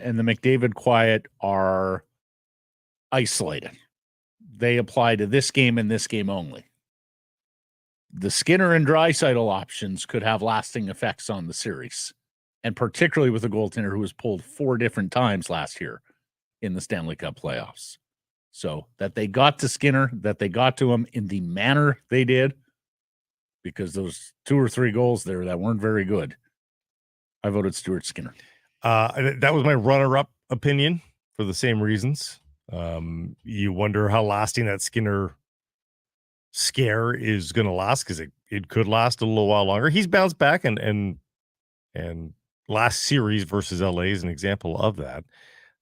and the McDavid quiet are isolated. They apply to this game and this game only. The Skinner and Draisaitl options could have lasting effects on the series, and particularly with a goaltender who was pulled 4 different times last year in the Stanley Cup playoffs. So that they got to Skinner, that they got to him in the manner they did, because those 2 or 3 goals there that weren't very good, I voted Stuart Skinner. That was my runner-up opinion for the same reasons. You wonder how lasting that Skinner scare is going to last, because it could last a little while longer. He's bounced back, and last series versus LA is an example of that.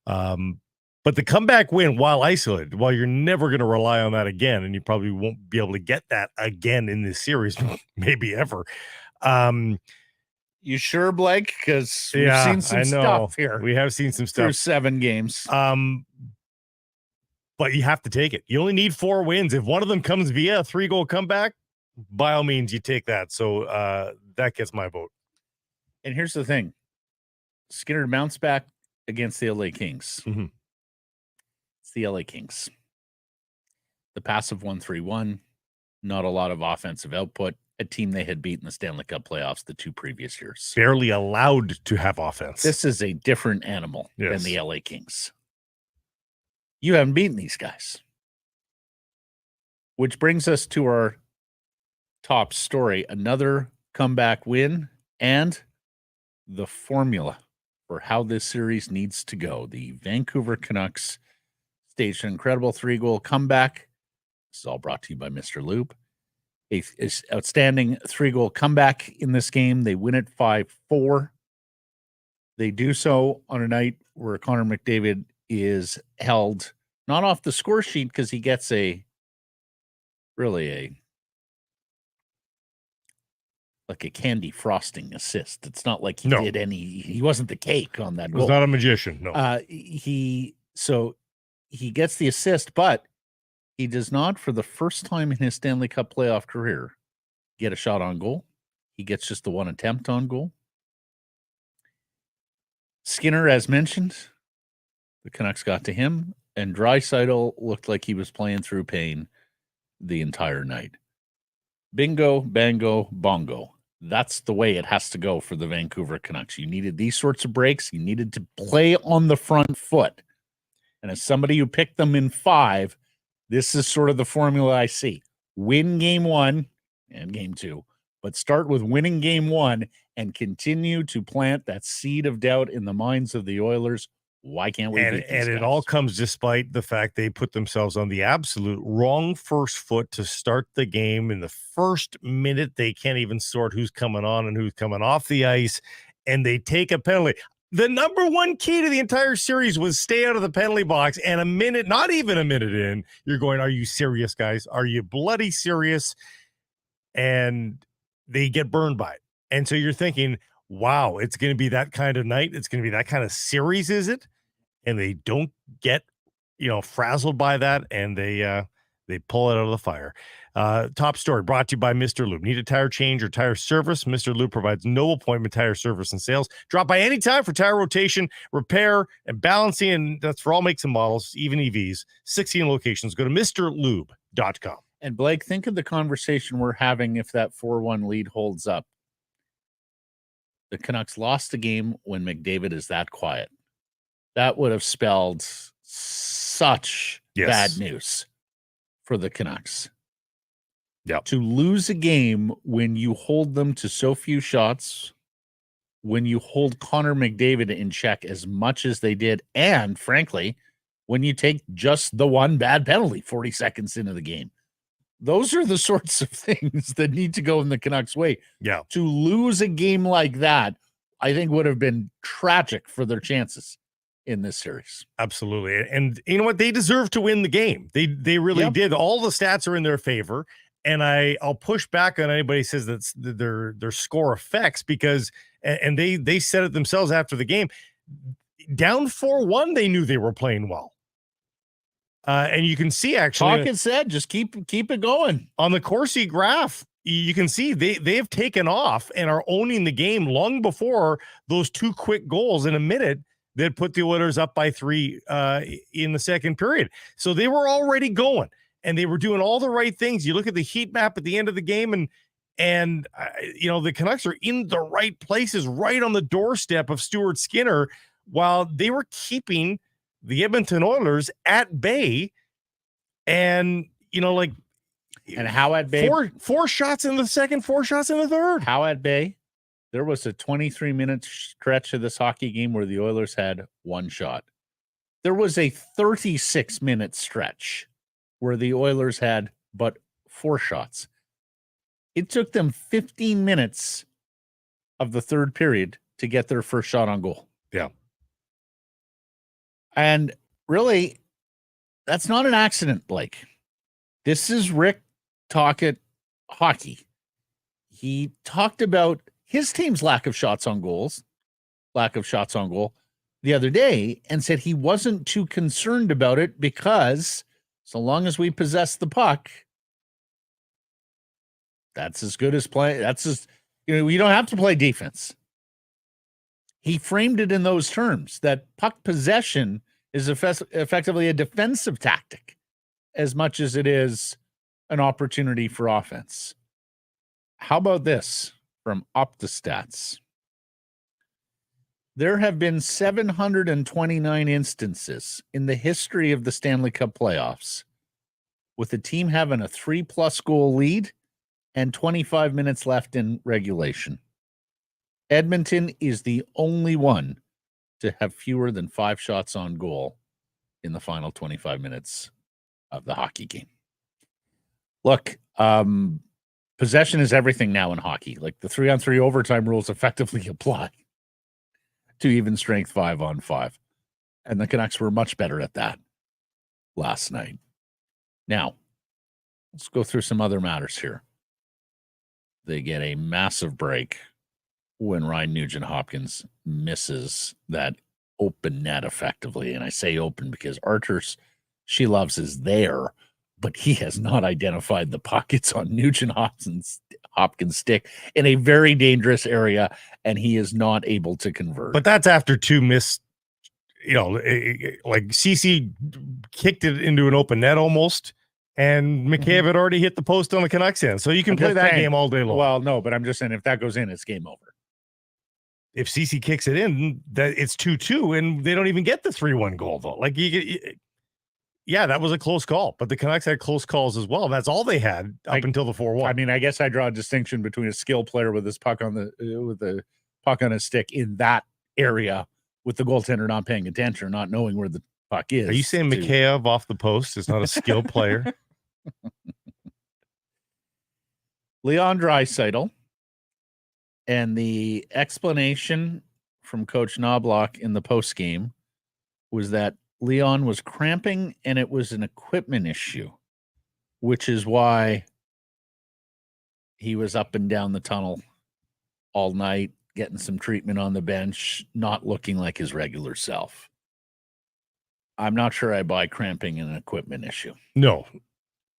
But the comeback win while isolated, while you're never going to rely on that again, and you probably won't be able to get that again in this series, maybe ever. You sure, Blake? Because we've seen some stuff here. We have seen some stuff through 7 games. But you have to take it. You only need 4 wins. If one of them comes via a 3-goal comeback, by all means, you take that. So that gets my vote. And here's the thing. Skinner bounced back against the LA Kings. Mm-hmm. It's the LA Kings. The passive 1-3-1, not a lot of offensive output. A team they had beaten the Stanley Cup playoffs the 2 previous years. Barely allowed to have offense. This is a different animal than the LA Kings. You haven't beaten these guys. Which brings us to our top story. Another comeback win and the formula for how this series needs to go. The Vancouver Canucks staged an incredible 3-goal comeback. This is all brought to you by Mr. Lube. A outstanding 3-goal comeback in this game. They win it 5-4. They do so on a night where Connor McDavid is held not off the score sheet, because he gets a candy frosting assist. It's not like he did he wasn't the cake on that goal. He was not a magician. No. He gets the assist, but he does not, for the first time in his Stanley Cup playoff career, get a shot on goal. He gets just the 1 attempt on goal. Skinner, as mentioned, the Canucks got to him, and Draisaitl looked like he was playing through pain the entire night. Bingo, bango, bongo. That's the way it has to go for the Vancouver Canucks. You needed these sorts of breaks. You needed to play on the front foot. And as somebody who picked them in 5, this is sort of the formula I see. Win game 1 and game 2, but start with winning game 1 and continue to plant that seed of doubt in the minds of the Oilers. Why can't we? And it all comes despite the fact they put themselves on the absolute wrong first foot to start the game. In the first minute, they can't even sort who's coming on and who's coming off the ice, and they take a penalty. The number 1 key to the entire series was stay out of the penalty box. And a minute, not even a minute in, you're going, are you serious, guys? Are you bloody serious? And they get burned by it. And so you're thinking, wow, it's going to be that kind of night. It's going to be that kind of series, is it? And they don't get, frazzled by that, and they pull it out of the fire. Top story brought to you by Mr. Lube. Need a tire change or tire service? Mr. Lube provides no appointment tire service and sales. Drop by anytime for tire rotation, repair, and balancing, and that's for all makes and models, even EVs. 16 locations. Go to MrLube.com. And Blake, think of the conversation we're having if that 4-1 lead holds up. The Canucks lost the game when McDavid is that quiet. That would have spelled such bad news for the Canucks. Yeah. To lose a game when you hold them to so few shots, when you hold Connor McDavid in check as much as they did, and frankly, when you take just the 1 bad penalty 40 seconds into the game. Those are the sorts of things that need to go in the Canucks' way. Yeah. To lose a game like that, I think would have been tragic for their chances in this series. Absolutely. And you know what? They deserve to win the game. They really did. All the stats are in their favor. And I'll push back on anybody who says that's their score effects, because and they said it themselves after the game. Down 4-1, they knew they were playing well. And you can see actually, Talk it said, just keep it going. On the Corsi graph, you can see they have taken off and are owning the game long before those 2 quick goals in a minute. that put the Oilers up by 3 in the second period. So they were already going, and they were doing all the right things. You look at the heat map at the end of the game, and the Canucks are in the right places, right on the doorstep of Stuart Skinner, while they were keeping the Edmonton Oilers at bay. And, and how at bay? Four shots in the second, 4 shots in the third. How at bay? There was a 23-minute stretch of this hockey game where the Oilers had 1 shot. There was a 36-minute stretch where the Oilers had but 4 shots. It took them 15 minutes of the third period to get their first shot on goal. Yeah. And really, that's not an accident, Blake. This is Rick Tocchet hockey. He talked about his team's lack of shots on goal the other day and said he wasn't too concerned about it because so long as we possess the puck, that's as good as play. That's as, you don't have to play defense. He framed it in those terms that puck possession is effectively a defensive tactic as much as it is an opportunity for offense. How about this from OptaStats? There have been 729 instances in the history of the Stanley Cup playoffs with the team having a 3+ goal lead and 25 minutes left in regulation. Edmonton is the only one to have fewer than 5 shots on goal in the final 25 minutes of the hockey game. Look, possession is everything now in hockey. Like the 3-on-3 overtime rules effectively apply to even strength 5-on-5. And the Canucks were much better at that last night. Now, let's go through some other matters here. They get a massive break when Ryan Nugent-Hopkins misses that open net effectively. And I say open because Arturs Silovs is there, but he has not identified the pockets on Nugent-Hopkins' stick in a very dangerous area, and he is not able to convert. But that's after 2 missed, like CC kicked it into an open net almost, and McCabe had already hit the post on the Canucks end. So you can play that game all day long. Well, no, but I'm just saying if that goes in, it's game over. If CC kicks it in, that it's 2-2, and they don't even get the 3-1 goal, though. Like, yeah, that was a close call, but the Canucks had close calls as well. That's all they had up until the 4-1. I mean, I guess I draw a distinction between a skill player with his puck on the puck on his stick in that area with the goaltender not paying attention or not knowing where the puck is. Are you saying Mikheyev off the post is not a skill player? Leon Draisaitl, and the explanation from Coach Knobloch in the postgame was that Leon was cramping and it was an equipment issue, which is why he was up and down the tunnel all night, getting some treatment on the bench, not looking like his regular self. I'm not sure I buy cramping an equipment issue. No.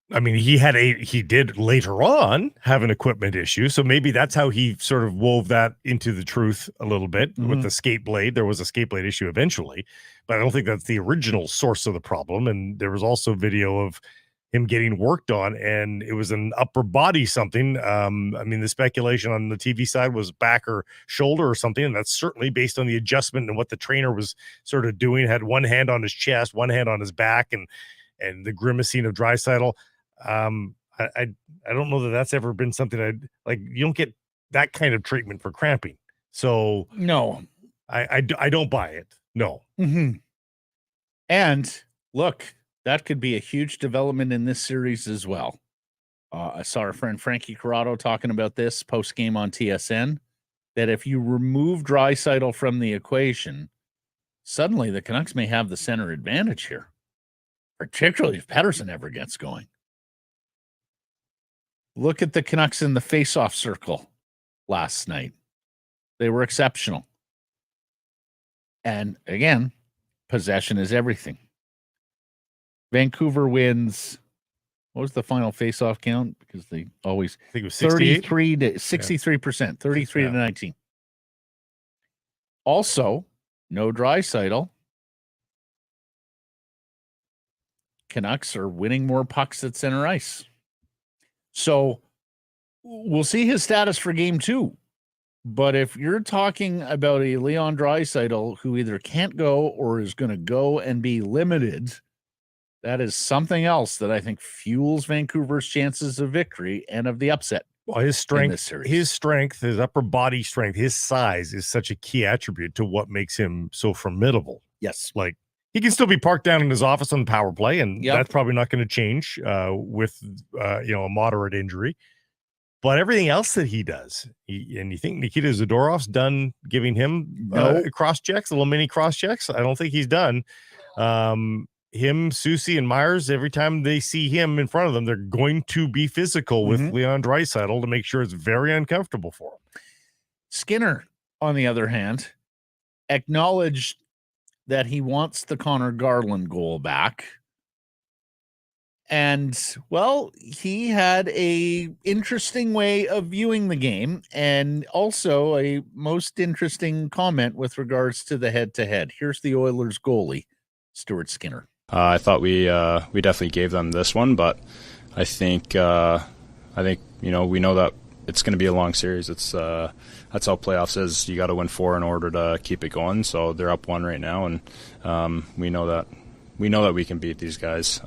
I mean, he did later on have an equipment issue. So maybe that's how he sort of wove that into the truth a little bit with the skate blade. There was a skate blade issue eventually, but I don't think that's the original source of the problem. And there was also video of him getting worked on, and it was an upper body something. I mean, the speculation on the TV side was back or shoulder or something. And that's certainly based on the adjustment and what the trainer was sort of doing. Had one hand on his chest, one hand on his back, and the grimacing of Draisaitl. I don't know that that's ever been something you don't get that kind of treatment for cramping. So no, I don't buy it. No. And look, that could be a huge development in this series as well. I saw our friend Frankie Corrado talking about this post game on TSN, that if you remove Draisaitl from the equation, suddenly the Canucks may have the center advantage here, particularly if Patterson ever gets going. Look at the Canucks in the face-off circle last night. They were exceptional. And again, possession is everything. Vancouver wins. What was the final face-off count? Because they always, I think it was 63% 33 to 19. Also, no Draisaitl. Canucks are winning more pucks at center ice. So we'll see his status for game 2. But if you're talking about a Leon Draisaitl who either can't go or is going to go and be limited, that is something else that I think fuels Vancouver's chances of victory and of the upset. Well, his strength, his upper body strength, his size is such a key attribute to what makes him so formidable. Yes. Like, he can still be parked down in his office on the power play, and that's probably not going to change with a moderate injury. But everything else that he does, and you think Nikita Zadorov's done giving him cross checks, little mini cross checks? I don't think he's done. Him, Susie, and Myers, every time they see him in front of them, they're going to be physical with Leon Draisaitl to make sure it's very uncomfortable for him. Skinner, on the other hand, acknowledged that he wants the Conor Garland goal back. And, well, he had a interesting way of viewing the game, and also a most interesting comment with regards to the head-to-head. Here's the Oilers goalie, Stuart Skinner. I thought we definitely gave them this one, but I think we know that it's going to be a long series. It's that's how playoffs is. You got to win 4 in order to keep it going. So they're up 1 right now, and we know that we can beat these guys.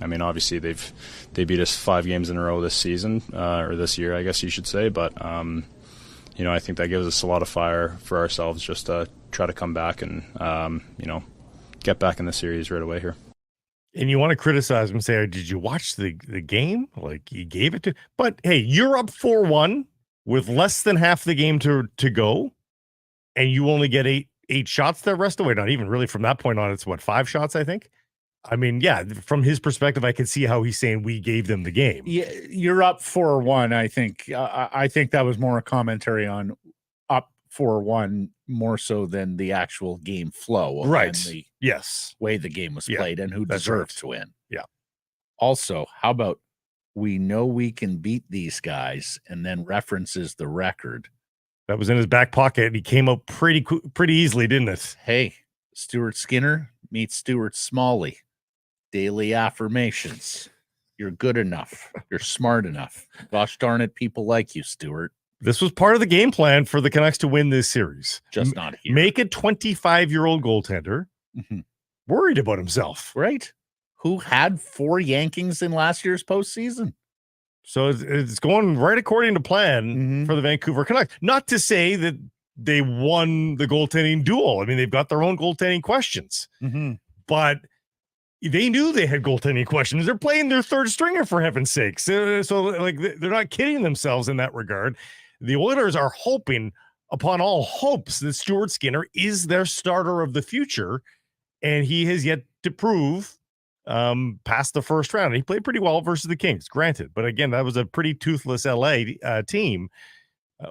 I mean, obviously they beat us 5 games in a row this season, or this year, I guess you should say. But I think that gives us a lot of fire for ourselves just to try to come back and get back in the series right away here. And you want to criticize him and say, did you watch the game? Like, you gave it to, but hey, you're up 4-1 with less than half the game to go, and you only get eight shots the rest of the way. Not even really from that point on. It's 5 shots, I think. I mean, yeah, from his perspective, I could see how he's saying we gave them the game. Yeah, you're up 4-1. I think that was more a commentary on up 4-1 more so than the actual game flow. Right. And the way the game was played and who deserved to win. Yeah. Also, how about we know we can beat these guys, and then references the record. That was in his back pocket, and he came up pretty easily, didn't it? Hey, Stuart Skinner meets Stuart Smalley. Daily affirmations. You're good enough. You're smart enough. Gosh darn it, people like you, Stuart. This was part of the game plan for the Canucks to win this series. Just not here. Make a 25-year-old goaltender worried about himself. Right. Who had 4 yankings in last year's postseason. So it's going right according to plan for the Vancouver Canucks. Not to say that they won the goaltending duel. I mean, they've got their own goaltending questions. But they knew they had goaltending questions. They're playing their third stringer, for heaven's sakes. So like, they're not kidding themselves in that regard. The Oilers are hoping upon all hopes that Stuart Skinner is their starter of the future, and he has yet to prove past the first round. He played pretty well versus the Kings, granted. But again, that was a pretty toothless LA team.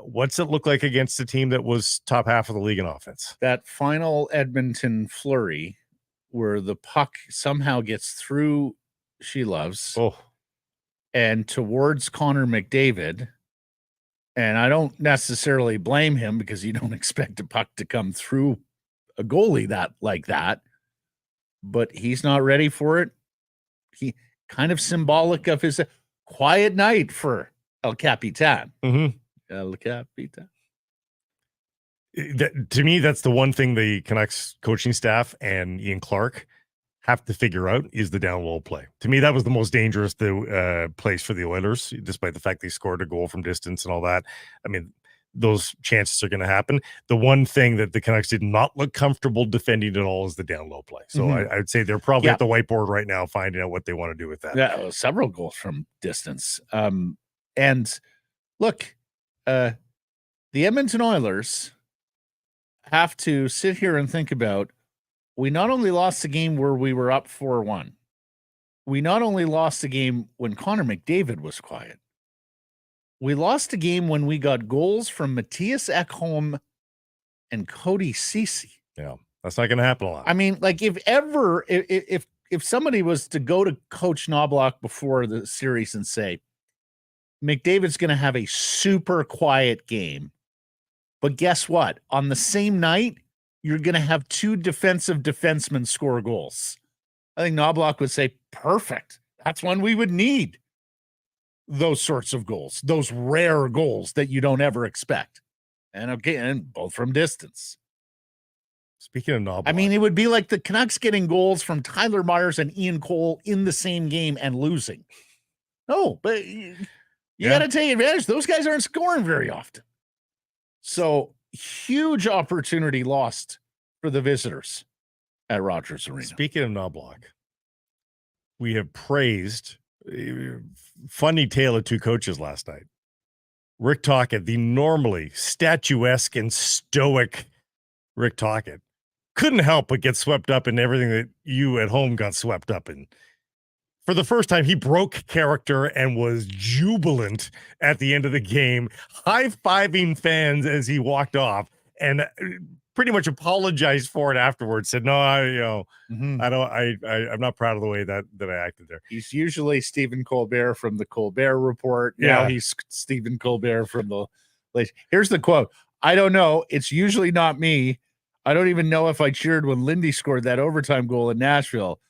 What's it look like against a team that was top half of the league in offense? That final Edmonton flurry where the puck somehow gets through Silovs and towards Connor McDavid. And I don't necessarily blame him, because you don't expect a puck to come through a goalie like that. But he's not ready for it. He kind of symbolic of his quiet night for El Capitan. El Capitan. To me, that's the one thing the Canucks coaching staff and Ian Clark have to figure out is the down low play. To me, that was the most dangerous place for the Oilers, despite the fact they scored a goal from distance and all that. I mean, those chances are going to happen. The one thing that the Canucks did not look comfortable defending at all is the down low play. So I would say they're probably at the whiteboard right now finding out what they want to do with that. Yeah, several goals from distance. And look, the Edmonton Oilers have to sit here and think about, we not only lost the game where we were up 4-1, we not only lost the game when Connor McDavid was quiet, we lost a game when we got goals from Matthias Ekholm and Cody Ceci. Yeah, that's not going to happen a lot. I mean, like, if somebody was to go to Coach Knobloch before the series and say, McDavid's going to have a super quiet game, but guess what? On the same night, you're going to have two defensive defensemen score goals. I think Knobloch would say, perfect. That's when we would need those sorts of goals, those rare goals that you don't ever expect. And again, both from distance. Speaking of Knobloch, I mean, it would be like the Canucks getting goals from Tyler Myers and Ian Cole in the same game and losing. No, but you got to take advantage. Those guys aren't scoring very often. So huge opportunity lost for the visitors at Rogers Arena. Speaking of Knobloch, we have praised funny tale of two coaches last night. Rick Tocchet, the normally statuesque and stoic Rick Tocchet, couldn't help but get swept up in everything that you at home got swept up in. For the first time, he broke character and was jubilant at the end of the game, high-fiving fans as he walked off, and pretty much apologized for it afterwards. Said, "No, I'm not proud of the way that I acted there." He's usually Stephen Colbert from the Colbert Report. Now he's Stephen Colbert from the. Here's the quote: "I don't know. It's usually not me. I don't even know if I cheered when Lindy scored that overtime goal in Nashville.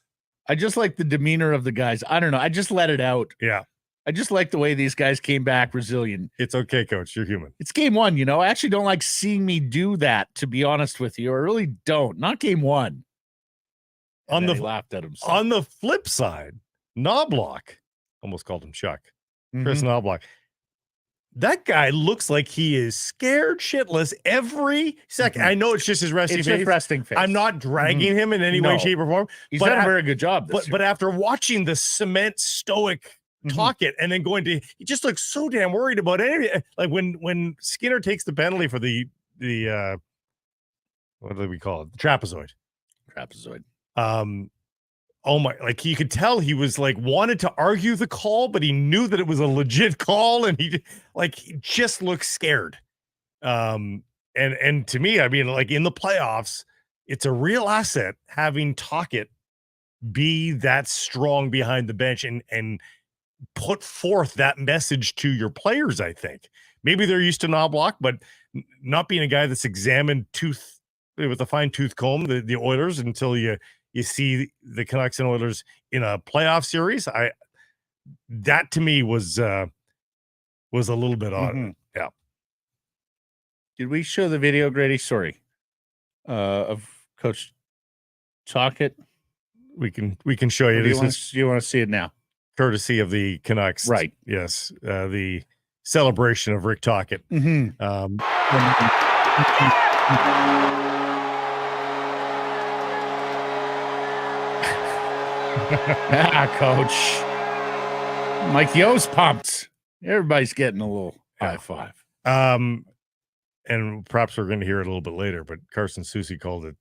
I just like the demeanor of the guys. I don't know. I just let it out. Yeah. I just like the way these guys came back resilient. It's okay, coach. You're human. It's game one, I actually don't like seeing me do that, to be honest with you. I really don't. Not game one." He laughed at himself. On the flip side, Knobloch, almost called him Chuck, Chris Knobloch. That guy looks like he is scared shitless every second. I know it's just his resting face. I'm not dragging him in any way, shape, or form. He's done a very good job. But after watching the cement stoic Tocchet and then he just looks so damn worried about anything. Like when Skinner takes the penalty for the what do we call it? The trapezoid. Oh my, like you could tell he was like wanted to argue the call, but he knew that it was a legit call, and he just looked scared. And to me, I mean, like in the playoffs, it's a real asset having Tocchet be that strong behind the bench and put forth that message to your players. I think maybe they're used to Knobloch, but not being a guy that's examined with a fine tooth comb the Oilers until you see the Canucks and Oilers in a playoff series. That to me was a little bit odd. Yeah. Did we show the video, Grady? Sorry. Of Coach Tocchet? We can show you. Do you want to see it now? Courtesy of the Canucks. Right. Yes. The celebration of Rick Tocchet. Coach. Mike Yo's pumped. Everybody's getting a little high five. And perhaps we're going to hear it a little bit later, but Carson Soucy called it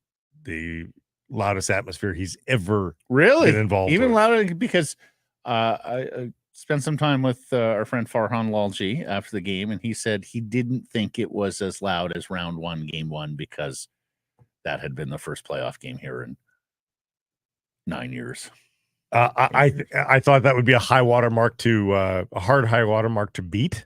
the loudest atmosphere he's ever been involved even with. Louder, because I spent some time with our friend Farhan Lalji after the game, and he said he didn't think it was as loud as round one, game one, because that had been the first playoff game here in 9 years. I thought that would be a high water mark a hard high water mark to beat.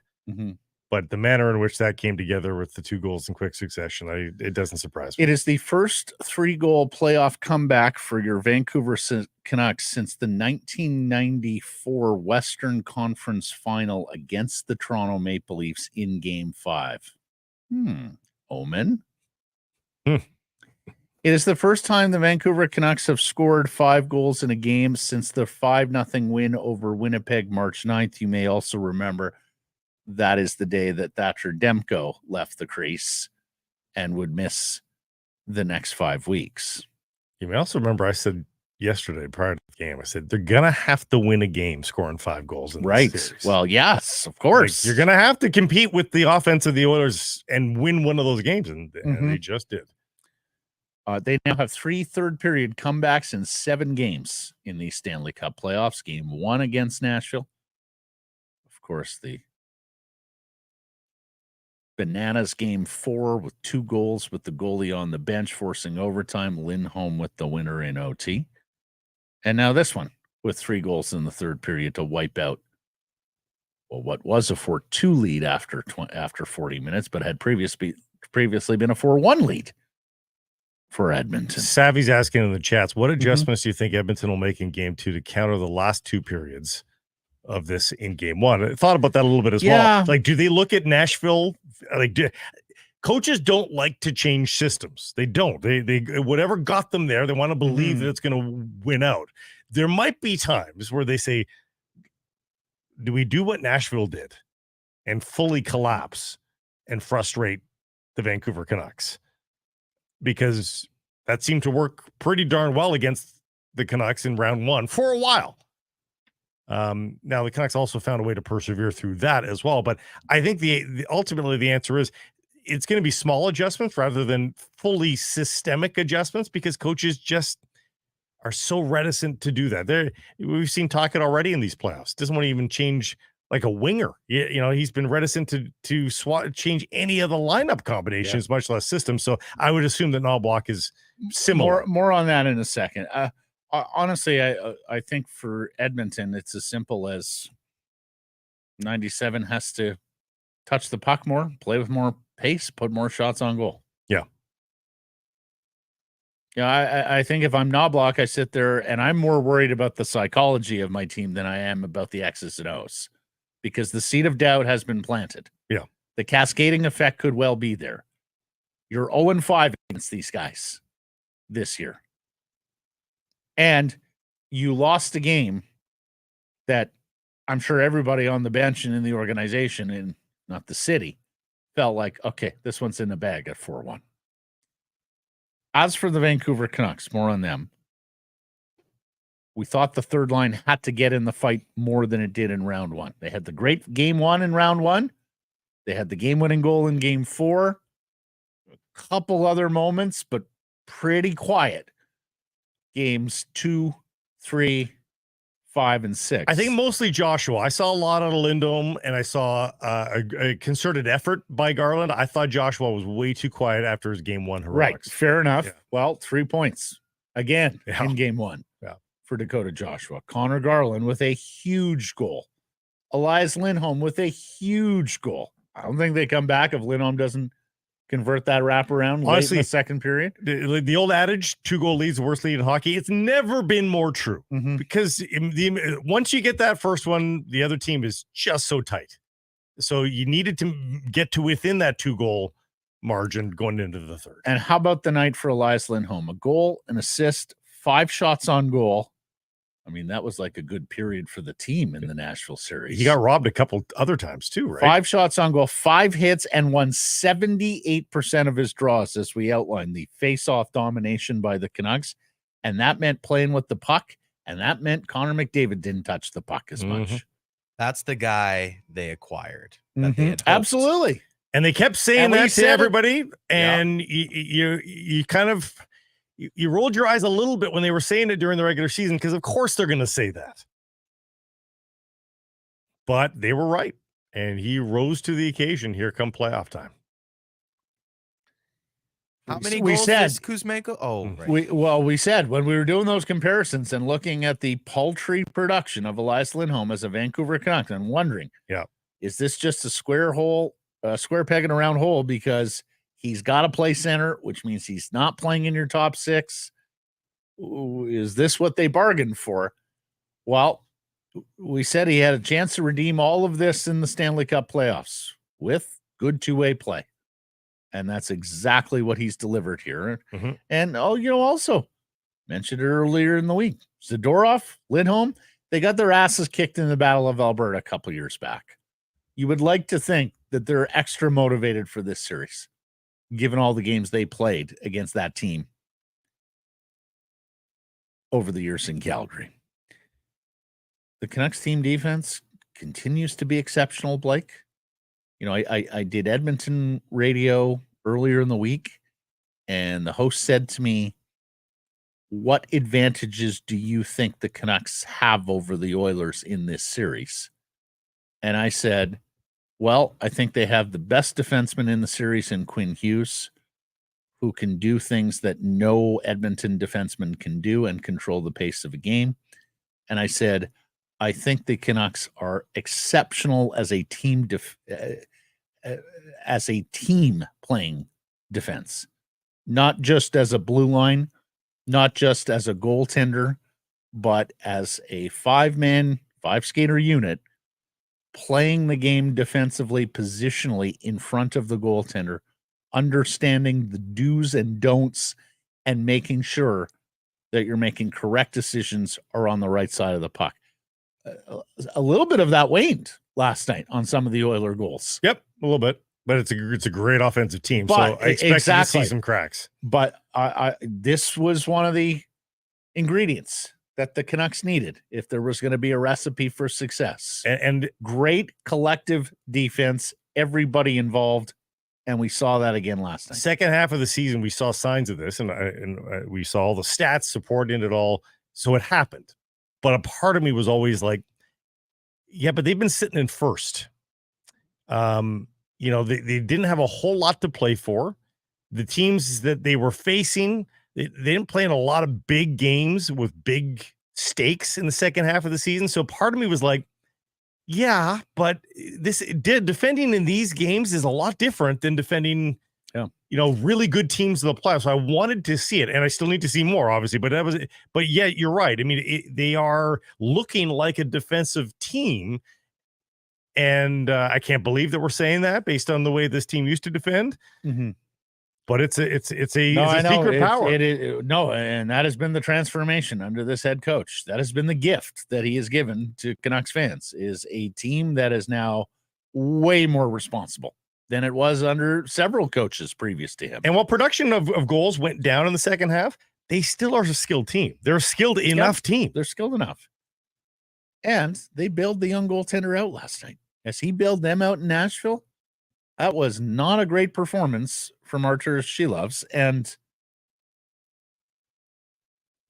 But the manner in which that came together with the two goals in quick succession, it doesn't surprise me. It is the first 3-goal playoff comeback for your Vancouver Canucks since the 1994 Western Conference Final against the Toronto Maple Leafs in Game 5. Omen. It is the first time the Vancouver Canucks have scored 5 goals in a game since the 5-0 win over Winnipeg March 9th. You may also remember that is the day that Thatcher Demko left the crease and would miss the next 5 weeks. You may also remember I said yesterday prior to the game, I said they're going to have to win a game scoring 5 goals in this series. Well, yes, of course. You're going to have to compete with the offense of the Oilers and win one of those games, and they just did. They now have 3 third-period comebacks in 7 games in the Stanley Cup playoffs. Game 1 against Nashville. Of course, the Bananas Game 4 with 2 goals with the goalie on the bench forcing overtime. Lindholm with the winner in OT. And now this one with 3 goals in the third period to wipe out what was a 4-2 lead after 40 minutes, but had previously been a 4-1 lead. for Edmonton. Savvy's asking in the chats, what adjustments do you think Edmonton will make in game 2 to counter the last 2 periods of this in game 1? I thought about that a little bit as well. Like, do they look at Nashville? Like, coaches don't like to change systems. They don't. They whatever got them there, they want to believe that it's going to win out. There might be times where they say, do we do what Nashville did and fully collapse and frustrate the Vancouver Canucks? Because that seemed to work pretty darn well against the Canucks in round 1 for a while. Now the Canucks also found a way to persevere through that as well. But I think ultimately the answer is it's going to be small adjustments rather than fully systemic adjustments, because coaches just are so reticent to do that. We've seen Tocchet already in these playoffs. Doesn't want to even change like a winger. You know, he's been reticent to change any of the lineup combinations, much less systems. So I would assume that Knoblauch is similar. More on that in a second. Honestly, I think for Edmonton, it's as simple as 97 has to touch the puck more, play with more pace, put more shots on goal. Yeah. Yeah, I think if I'm Knoblauch, I sit there and I'm more worried about the psychology of my team than I am about the X's and O's, because the seed of doubt has been planted. Yeah. The cascading effect could well be there. You're 0-5 against these guys this year. And you lost a game that I'm sure everybody on the bench and in the organization, and not the city, felt like, okay, this one's in the bag at 4-1. As for the Vancouver Canucks, more on them. We thought the third line had to get in the fight more than it did in round 1. They had the great game 1 in round 1. They had the game-winning goal in game 4. A couple other moments, but pretty quiet. Games 2, 3, 5, and 6. I think mostly Joshua. I saw a lot out of Lindholm, and I saw a concerted effort by Garland. I thought Joshua was way too quiet after his game 1 heroics. Right, fair enough. Yeah. Well, 3 points again in game 1 for Dakota Joshua. Conor Garland with a huge goal. Elias Lindholm with a huge goal. I don't think they come back if Lindholm doesn't convert that wraparound late in the second period. The old adage, 2-goal leads the worst lead in hockey, it's never been more true, because once you get that first one, the other team is just so tight. So you needed to get to within that 2-goal margin going into the third. And how about the night for Elias Lindholm? A goal, an assist, 5 shots on goal. I mean, that was like a good period for the team in the Nashville series. He got robbed a couple other times too, right? 5 shots on goal, 5 hits, and won 78% of his draws, as we outlined. The face-off domination by the Canucks, and that meant playing with the puck, and that meant Connor McDavid didn't touch the puck as much. That's the guy they acquired. That they had hoped. Absolutely. And they kept saying that to everybody, and you kind of... You rolled your eyes a little bit when they were saying it during the regular season, because of course they're going to say that. But they were right, and he rose to the occasion here come playoff time. How many goals does Kuzmenko? Oh, right. We said when we were doing those comparisons and looking at the paltry production of Elias Lindholm as a Vancouver Canuck and wondering, is this just a square peg in a round hole because he's got to play center, which means he's not playing in your top 6. Is this what they bargained for? Well, we said he had a chance to redeem all of this in the Stanley Cup playoffs with good two-way play. And that's exactly what he's delivered here. And, also mentioned it earlier in the week, Zadorov, Lindholm, they got their asses kicked in the Battle of Alberta a couple years back. You would like to think that they're extra motivated for this series, given all the games they played against that team over the years in Calgary. The Canucks team defense continues to be exceptional, Blake. You know, I did Edmonton radio earlier in the week, and the host said to me, what advantages do you think the Canucks have over the Oilers in this series? And I said, well, I think they have the best defenseman in the series in Quinn Hughes, who can do things that no Edmonton defenseman can do and control the pace of a game. And I said, I think the Canucks are exceptional as a team playing defense. not just as a blue line, not just as a goaltender, but as a 5-man, 5-skater unit, playing the game defensively, positionally in front of the goaltender, understanding the do's and don'ts, and making sure that you're making correct decisions or on the right side of the puck. A little bit of that waned last night on some of the Oiler goals. Yep, a little bit, but it's a great offensive team, But so I expect exactly. to see some cracks. But this was one of the ingredients that the Canucks needed if there was going to be a recipe for success. And Great collective defense, everybody involved, and we saw that again last night. second half of the season, we saw signs of this, and we saw all the stats supporting it all, so it happened. But a part of me was always like, yeah, but they've been sitting in first. They didn't have a whole lot to play for. The teams that they were facing, they didn't play in a lot of big games with big stakes in the second half of the season. So part of me was like, yeah, but defending in these games is a lot different than defending, really good teams in the playoffs. So I wanted to see it, and I still need to see more, obviously. But yeah, you're right. I mean, they are looking like a defensive team, and I can't believe that we're saying that based on the way this team used to defend. Mm-hmm. But it's a secret power. And that has been the transformation under this head coach. That has been the gift that he has given to Canucks fans, is a team that is now way more responsible than it was under several coaches previous to him. And while production of goals went down in the second half, they still are a skilled team. They're a skilled enough team. They're skilled enough. And they bailed the young goaltender out last night. As he bailed them out in Nashville, that was not a great performance from Arturs Silovs. And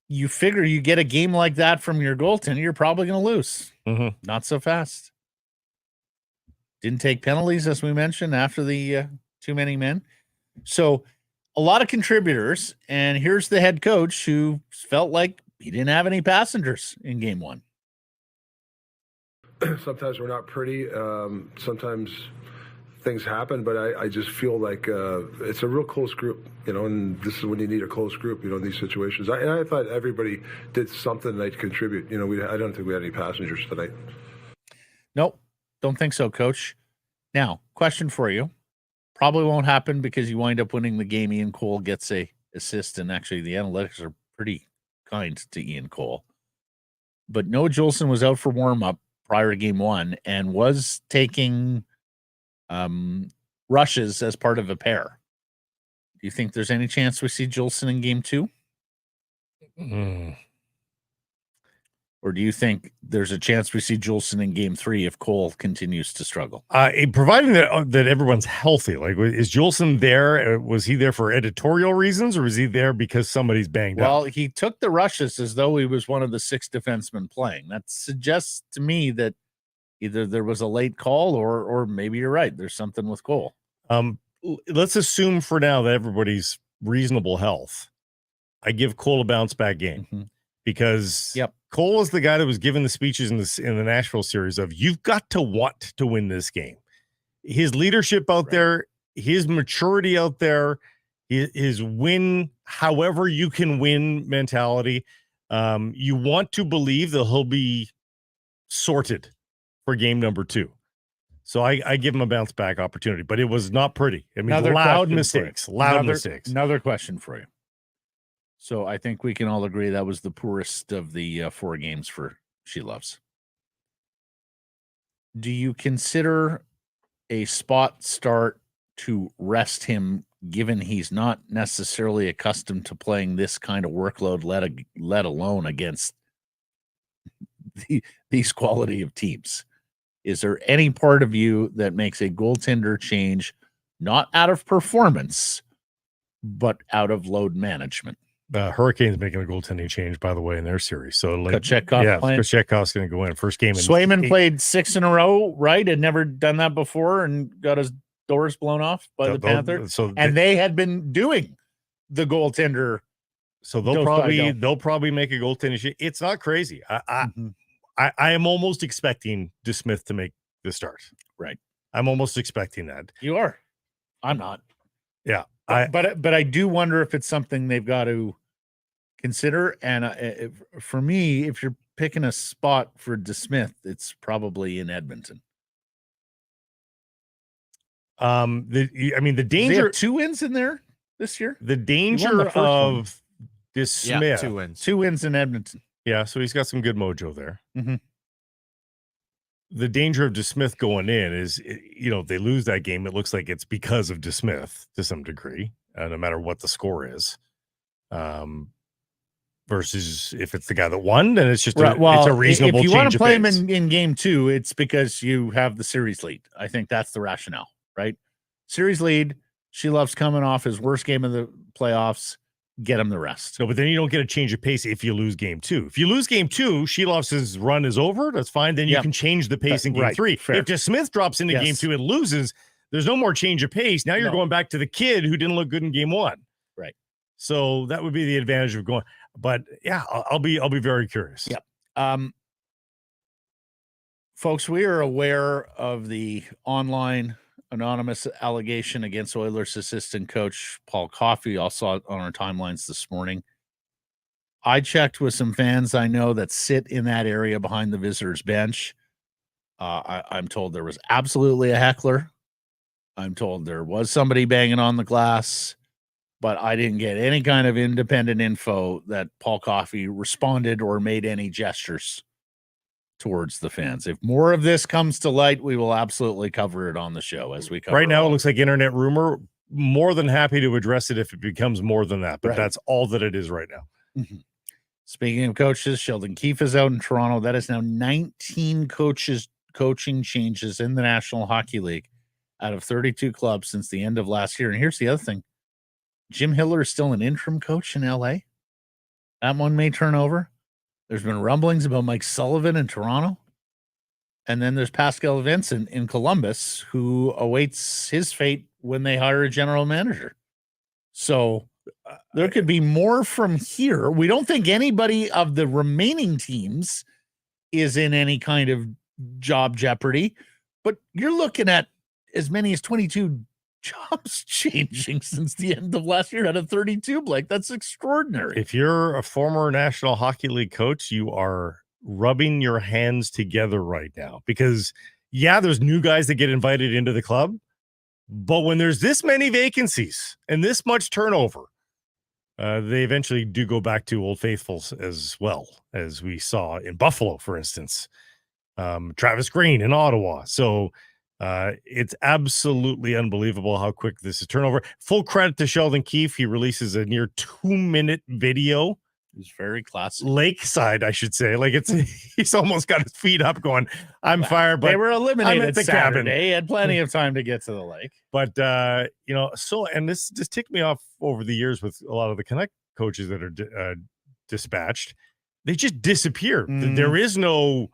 you figure you get a game like that from your goaltender, you're probably going to lose. Mm-hmm. Not so fast. Didn't take penalties, as we mentioned, after the too many men. So a lot of contributors. And here's the head coach who felt like he didn't have any passengers in game one. Sometimes we're not pretty. Sometimes things happen, but I just feel like it's a real close group, and this is when you need a close group, in these situations. I thought everybody did something that contribute. I don't think we had any passengers tonight. Nope. Don't think so, Coach. Now, question for you. Probably won't happen because you wind up winning the game. Ian Cole gets a assist, and actually the analytics are pretty kind to Ian Cole. But Noah Juulsen was out for warm-up prior to game one and was taking rushes as part of a pair. Do you think there's any chance we see Juulsen in game two? Or do you think there's a chance we see Juulsen in game three if Cole continues to struggle? Providing that everyone's healthy. Like, is Juulsen there? Was he there for editorial reasons, or was he there because somebody's banged up? Well, he took the rushes as though he was one of the 6 defensemen playing. That suggests to me that either there was a late call or maybe you're right. There's something with Cole. Let's assume for now that everybody's reasonable health. I give Cole a bounce back game because Cole is the guy that was given the speeches in the Nashville series of, you've got to want to win this game. His leadership out there, his maturity out there, his win however you can win mentality. You want to believe that he'll be sorted for game number 2. So I give him a bounce back opportunity, but it was not pretty. I mean, loud mistakes. Another question for you. So I think we can all agree that was the poorest of the 4 games for Silovs. Do you consider a spot start to rest him, given he's not necessarily accustomed to playing this kind of workload, let alone against these quality of teams? Is there any part of you that makes a goaltender change, not out of performance, but out of load management? Hurricanes making a goaltending change, by the way, in their series. So, Kochetkov going to go in first game. Swayman played 6 in a row, right? Had never done that before and got his doors blown off by the Panthers. They had been doing the goaltender. So they'll probably make a goaltending change. It's not crazy. I am almost expecting DeSmith to make the start. Right. I'm almost expecting that. You are. I'm not. Yeah. But I do wonder if it's something they've got to consider. And for me, if you're picking a spot for DeSmith, it's probably in Edmonton. The Does he danger, have 2 wins in there this year. the He danger won the first one. of DeSmith. Yeah, 2 wins. 2 wins in Edmonton. Yeah, so he's got some good mojo there. Mhm. The danger of DeSmith going in is, if they lose that game, it looks like it's because of DeSmith to some degree, no matter what the score is. Versus if it's the guy that won, then it's just it's a reasonable if you change want to of play him pace. in game 2, it's because you have the series lead. I think that's the rationale, right? Series lead. Silovs coming off his worst game of the playoffs. Get him the rest. No, but then you don't get a change of pace if you lose game 2. If you lose game 2, Shilovs' run is over. That's fine. Then you can change the pace in game 3. Fair. If DeSmith drops into game 2 and loses, there's no more change of pace. Now you're going back to the kid who didn't look good in game 1. Right. So that would be the advantage of going. But yeah, I'll be very curious. Yep. Folks, we are aware of the online anonymous allegation against Oilers assistant coach Paul Coffey. I saw it on our timelines this morning. I checked with some fans I know that sit in that area behind the visitors bench. I'm told there was absolutely a heckler. I'm told there was somebody banging on the glass, but I didn't get any kind of independent info that Paul Coffey responded or made any gestures towards the fans. If more of this comes to light, we will absolutely cover it on the show as we cover. Right now, it looks like internet rumor. More than happy to address it if it becomes more than that, but that's all that it is right now. Mm-hmm. Speaking of coaches, Sheldon Keefe is out in Toronto. That is now 19 coaching changes in the National Hockey League out of 32 clubs since the end of last year. And here's the other thing. Jim Hiller is still an interim coach in LA. That one may turn over. There's been rumblings about Mike Sullivan in Toronto. And then there's Pascal Vincent in Columbus, who awaits his fate when they hire a general manager. So there could be more from here. We don't think anybody of the remaining teams is in any kind of job jeopardy, but you're looking at as many as 22 jobs changing since the end of last year out of 32, Blake. That's extraordinary. If you're a former National Hockey League coach, you are rubbing your hands together right now because, there's new guys that get invited into the club, but when there's this many vacancies and this much turnover, they eventually do go back to old faithfuls as well, as we saw in Buffalo, for instance, Travis Green in Ottawa. So it's absolutely unbelievable how quick this is turnover. Full credit to Sheldon Keefe. He releases a near 2-minute video. It's very classic. Lakeside, I should say. Like he's almost got his feet up going, I'm fired, but they were eliminated I'm at the Saturday. cabin. He had plenty of time to get to the lake. But, and this just ticked me off over the years with a lot of the Canuck coaches that are dispatched. They just disappear. There is no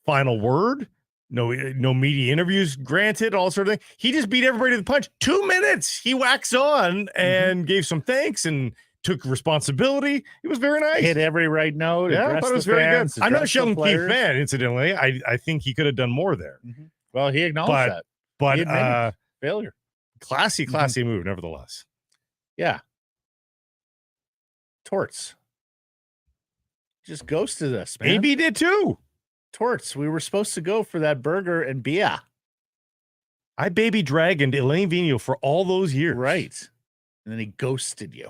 final word. No media interviews granted, all sort of thing. He just beat everybody to the punch. 2 minutes. He waxed on and gave some thanks and took responsibility. It was very nice. Hit every right note. Yeah, I thought it was very good. I'm not a Sheldon Keefe players. fan, incidentally. I think he could have done more there. Mm-hmm. Well, he acknowledged that. But failure. Classy move, nevertheless. Yeah. Torts. Just ghosted us, man. AB did too. Torts, we were supposed to go for that burger and beer. I baby dragoned Elaine Vigneault for all those years. Right. And then he ghosted you.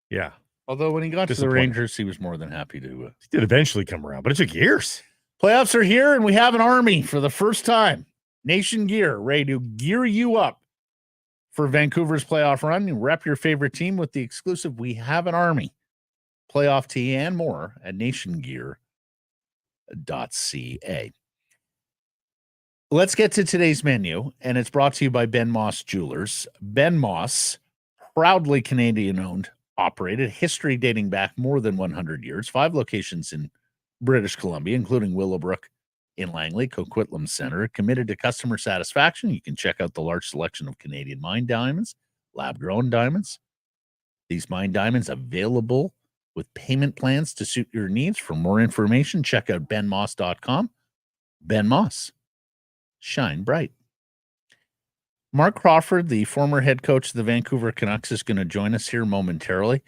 Yeah. Although when he got to the Rangers, he was more than happy to. He did eventually come around, but it took years. Playoffs are here, and we have an army for the first time. Nation Gear, ready to gear you up for Vancouver's playoff run. You rep your favorite team with the exclusive We Have an Army playoff tee and more at nationgear.ca. Let's get to today's menu, and it's brought to you by Ben Moss Jewelers. Ben Moss, proudly Canadian-owned, operated, history dating back more than 100 years, 5 locations in British Columbia, including Willowbrook in Langley, Coquitlam Center, committed to customer satisfaction. You can check out the large selection of Canadian mined diamonds, lab-grown diamonds. These mined diamonds available with payment plans to suit your needs. For more information, check out benmoss.com. Ben Moss, shine bright. Marc Crawford, the former head coach of the Vancouver Canucks, is going to join us here momentarily.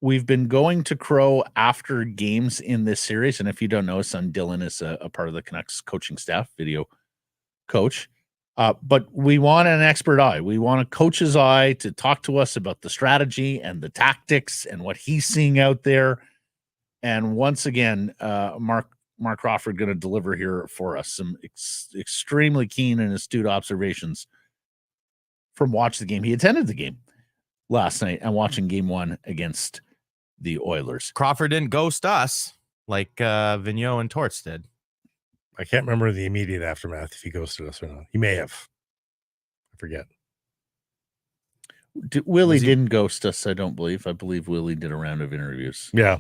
We've been going to Crow after games in this series, and if you don't know, his son Dylan is a part of the Canucks coaching staff, video coach. But we want an expert eye. We want a coach's eye to talk to us about the strategy and the tactics and what he's seeing out there. And once again, Marc Crawford going to deliver here for us some extremely keen and astute observations from watching the game. He attended the game last night and watching game one against the Oilers. Crawford didn't ghost us like Vigneault and Torts did. I can't remember the immediate aftermath if he ghosted us or not. He may have. I forget. Willie didn't ghost us, I don't believe. I believe Willie did a round of interviews. Yeah.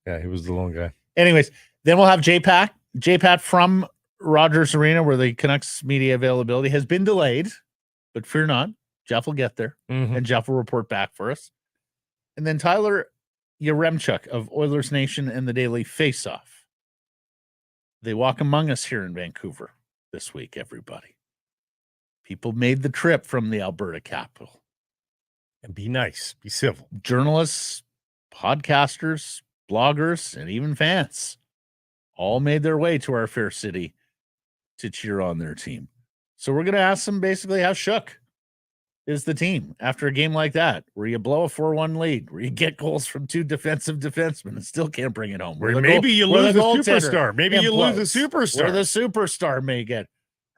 Yeah, he was the lone guy. Anyways, then we'll have J-Pat from Rogers Arena, where the Canucks media availability has been delayed, but fear not, Jeff will get there, and Jeff will report back for us. And then Tyer Yaremchuk of Oilers Nation and the Daily Faceoff. They walk among us here in Vancouver this week, everybody. People made the trip from the Alberta capital. And be nice, be civil. Journalists, podcasters, bloggers, and even fans all made their way to our fair city to cheer on their team. So we're going to ask them basically how shook is the team after a game like that, where you blow a 4-1 lead, where you get goals from two defensive defensemen and still can't bring it home. Where maybe you lose a superstar. Maybe you lose a superstar. Where the superstar may get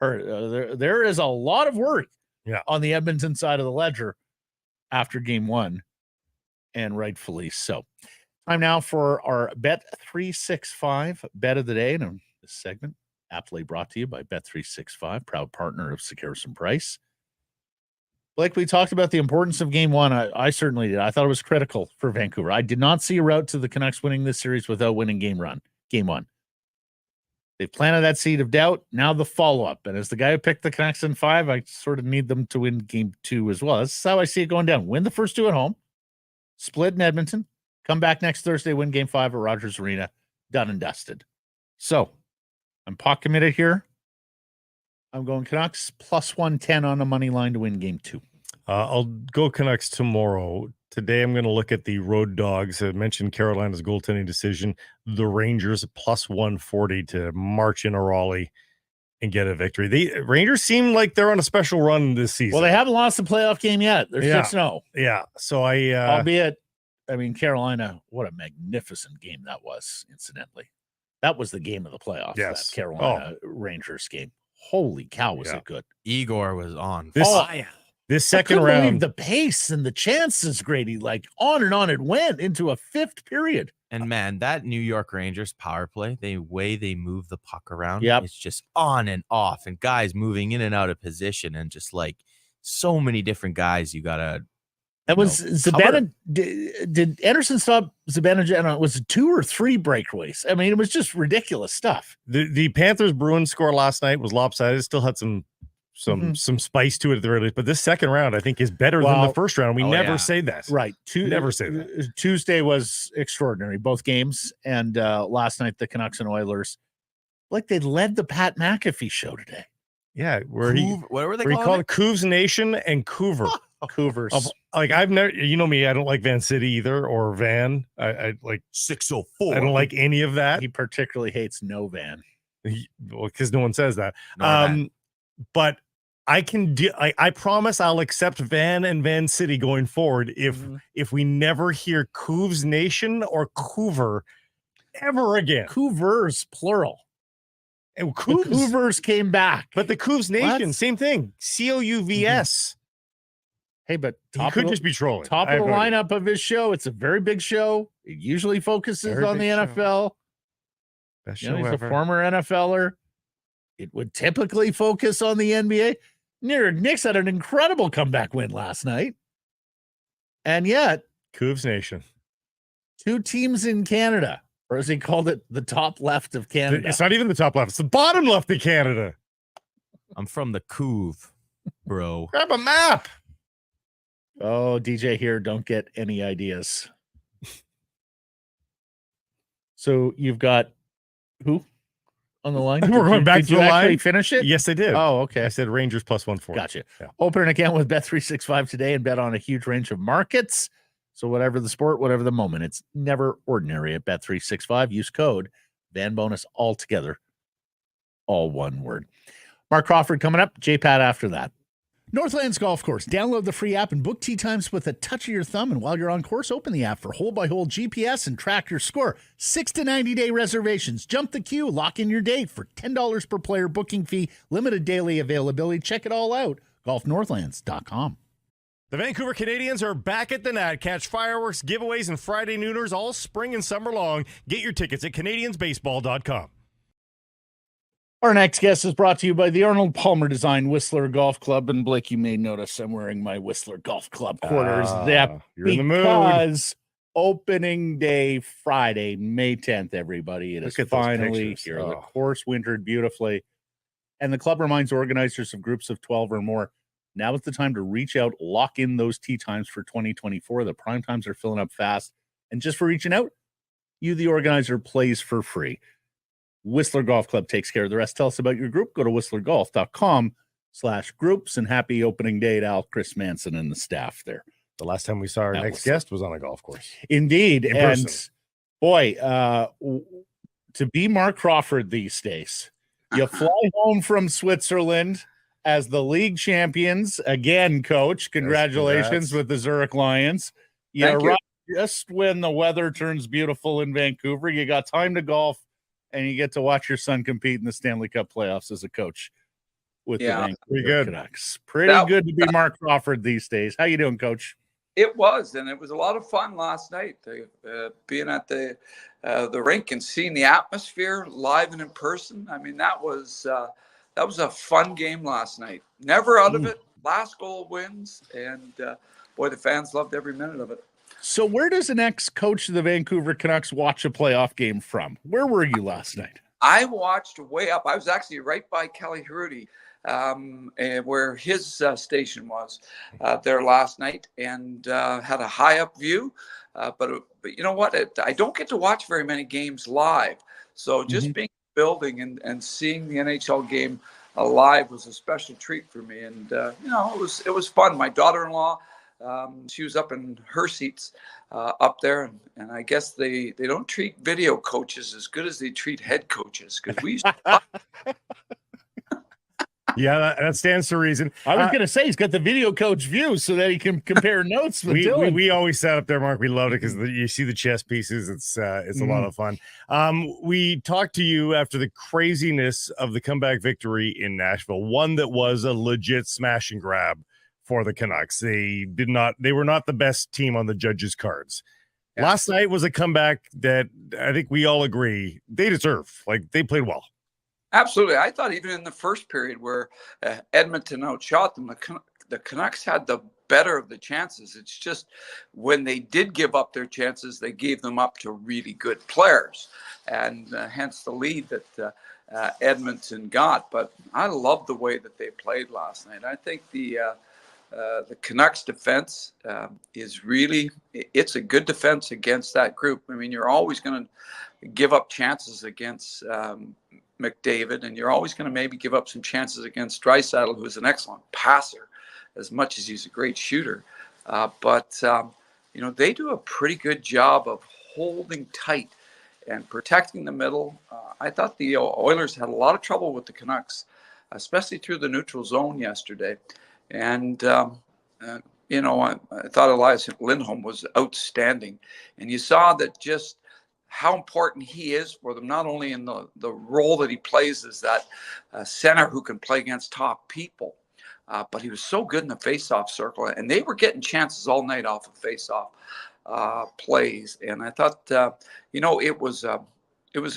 hurt. There is a lot of work on the Edmonton side of the ledger after game one, and rightfully so. Time now for our Bet365 bet of the day. And this segment aptly brought to you by Bet365, proud partner of Sekeres Price. Like we talked about the importance of game one, I certainly did. I thought it was critical for Vancouver. I did not see a route to the Canucks winning this series without winning game one. They've planted that seed of doubt. Now the follow-up. And as the guy who picked the Canucks in 5, I sort of need them to win game 2 as well. That's how I see it going down. Win the first 2 at home, split in Edmonton, come back next Thursday, win game 5 at Rogers Arena, done and dusted. So I'm pot committed here. I'm going Canucks plus 110 on the money line to win game 2. I'll go Canucks tomorrow. Today I'm going to look at the road dogs. I mentioned Carolina's goaltending decision. The Rangers plus 140 to march into Raleigh and get a victory. The Rangers seem like they're on a special run this season. Well, they haven't lost a playoff game yet. They're 6-0. Yeah. So albeit, I mean, Carolina, what a magnificent game that was, incidentally. That was the game of the playoffs. Yes. That Carolina Rangers game. Holy cow, was it good. Igor was on. This second I round, believe the pace and the chances, Grady, like on and on it went into a 5th period. And man, that New York Rangers power play, the way they move the puck around, it's just on and off, and guys moving in and out of position, and just like so many different guys you gotta. That was Zabana. Did Anderson stop Zabana? Was it 2 or 3 breakaways? I mean, it was just ridiculous stuff. The Panthers Bruins score last night was lopsided. Still had some spice to it at the very least, but this second round I think is better than the first round. We never say that, right? Never say that. Tuesday was extraordinary, both games, and last night the Canucks and Oilers, like they led the Pat McAfee show today. Yeah, what were they called it? Couves Nation and Couver. Cougars. Like I've never, you know me, I don't like Van City either or Van. I like 604. I don't like any of that. He particularly hates no Van. Because no one says that. But I can I promise I'll accept Van and Van City going forward if we never hear Couves Nation or Couver ever again. Cougars plural. And Cougars came back. But the Couves Nation, same thing. Couvs. Hey, but he could just be trolling. Top of the lineup of his show. It's a very big show. It usually focuses on the NFL. Best show he's ever. a former NFLer. It would typically focus on the NBA. Knicks had an incredible comeback win last night. And yet, Couves Nation. 2 teams in Canada, or as he called it, the top left of Canada. It's not even the top left. It's the bottom left of Canada. I'm from the Couve, bro. Grab a map. Oh, DJ here, don't get any ideas. So you've got who on the line? We're going back to the actually line. Finish it? Yes, I did. Oh, okay. I said Rangers plus 140. Gotcha. Yeah. Open an account with Bet365 today and bet on a huge range of markets. So whatever the sport, whatever the moment, it's never ordinary at Bet365. Use code VanBonus all together. All one word. Marc Crawford coming up. J-Pat after that. Northlands Golf Course. Download the free app and book tee times with a touch of your thumb. And while you're on course, open the app for hole-by-hole GPS and track your score. 6 to 90-day reservations. Jump the queue. Lock in your date for $10 per player booking fee. Limited daily availability. Check it all out. GolfNorthlands.com. The Vancouver Canadians are back at the Nat. Catch fireworks, giveaways, and Friday nooners all spring and summer long. Get your tickets at CanadiansBaseball.com. Our next guest is brought to you by the Arnold Palmer Design Whistler Golf Club. And Blake, you may notice I'm wearing my Whistler Golf Club quarters. You're in the mood. Because opening day, Friday, May 10th, everybody. It is finally here. The course wintered beautifully. And the club reminds organizers of groups of 12 or more, now is the time to reach out, lock in those tee times for 2024. The prime times are filling up fast. And just for reaching out, you, the organizer, plays for free. Whistler Golf Club takes care of the rest. Tell us about your group. Go to whistlergolf.com/groups, and happy opening day to Al, Chris Manson, and the staff there. The last time we saw our next guest was on a golf course. Indeed. In and person. Boy, to be Marc Crawford these days, you fly home from Switzerland as the league champions. Again, coach, congratulations with the Zurich Lions. You arrive just when the weather turns beautiful in Vancouver. You got time to golf. And you get to watch your son compete in the Stanley Cup playoffs as a coach with the Vancouver Canucks. Pretty good to be Marc Crawford these days. How you doing, Coach? It was, and it was a lot of fun last night. Being at the rink and seeing the atmosphere live and in person. I mean, that was a fun game last night. Never out of it. Last goal wins, and boy, the fans loved every minute of it. So where does an ex-coach of the Vancouver Canucks watch a playoff game from? Where were you last night? I watched way up. I was actually right by Kelly Hrudey, where his station was there last night, and had a high-up view. But you know what? I don't get to watch very many games live. So just being in the building and seeing the NHL game live was a special treat for me. And, it was fun. My daughter-in-law, she was up in her seats up there, and I guess they don't treat video coaches as good as they treat head coaches, because we used to Yeah, that stands to reason. I was going to say he's got the video coach view so that he can compare notes with Dylan. We always sat up there, Mark. We loved it because you see the chess pieces. It's a lot of fun. We talked to you after the craziness of the comeback victory in Nashville, one that was a legit smash and grab for the Canucks. They were not the best team on the judges' cards. Yeah. Last night was a comeback that I think we all agree they deserve. Like, they played well. Absolutely. I thought even in the first period where Edmonton outshot them, the Canucks had the better of the chances. It's just when they did give up their chances, they gave them up to really good players, and hence the lead that Edmonton got. But I love the way that they played last night. I think the Canucks defense is really, it's a good defense against that group. I mean, you're always going to give up chances against McDavid, and you're always going to maybe give up some chances against Draisaitl, who is an excellent passer as much as he's a great shooter. But they do a pretty good job of holding tight and protecting the middle. I thought the Oilers had a lot of trouble with the Canucks, especially through the neutral zone yesterday. And, I thought Elias Lindholm was outstanding. And you saw that just how important he is for them, not only in the role that he plays as that center who can play against top people, but he was so good in the face-off circle. And they were getting chances all night off of face-off plays. And I thought, it was a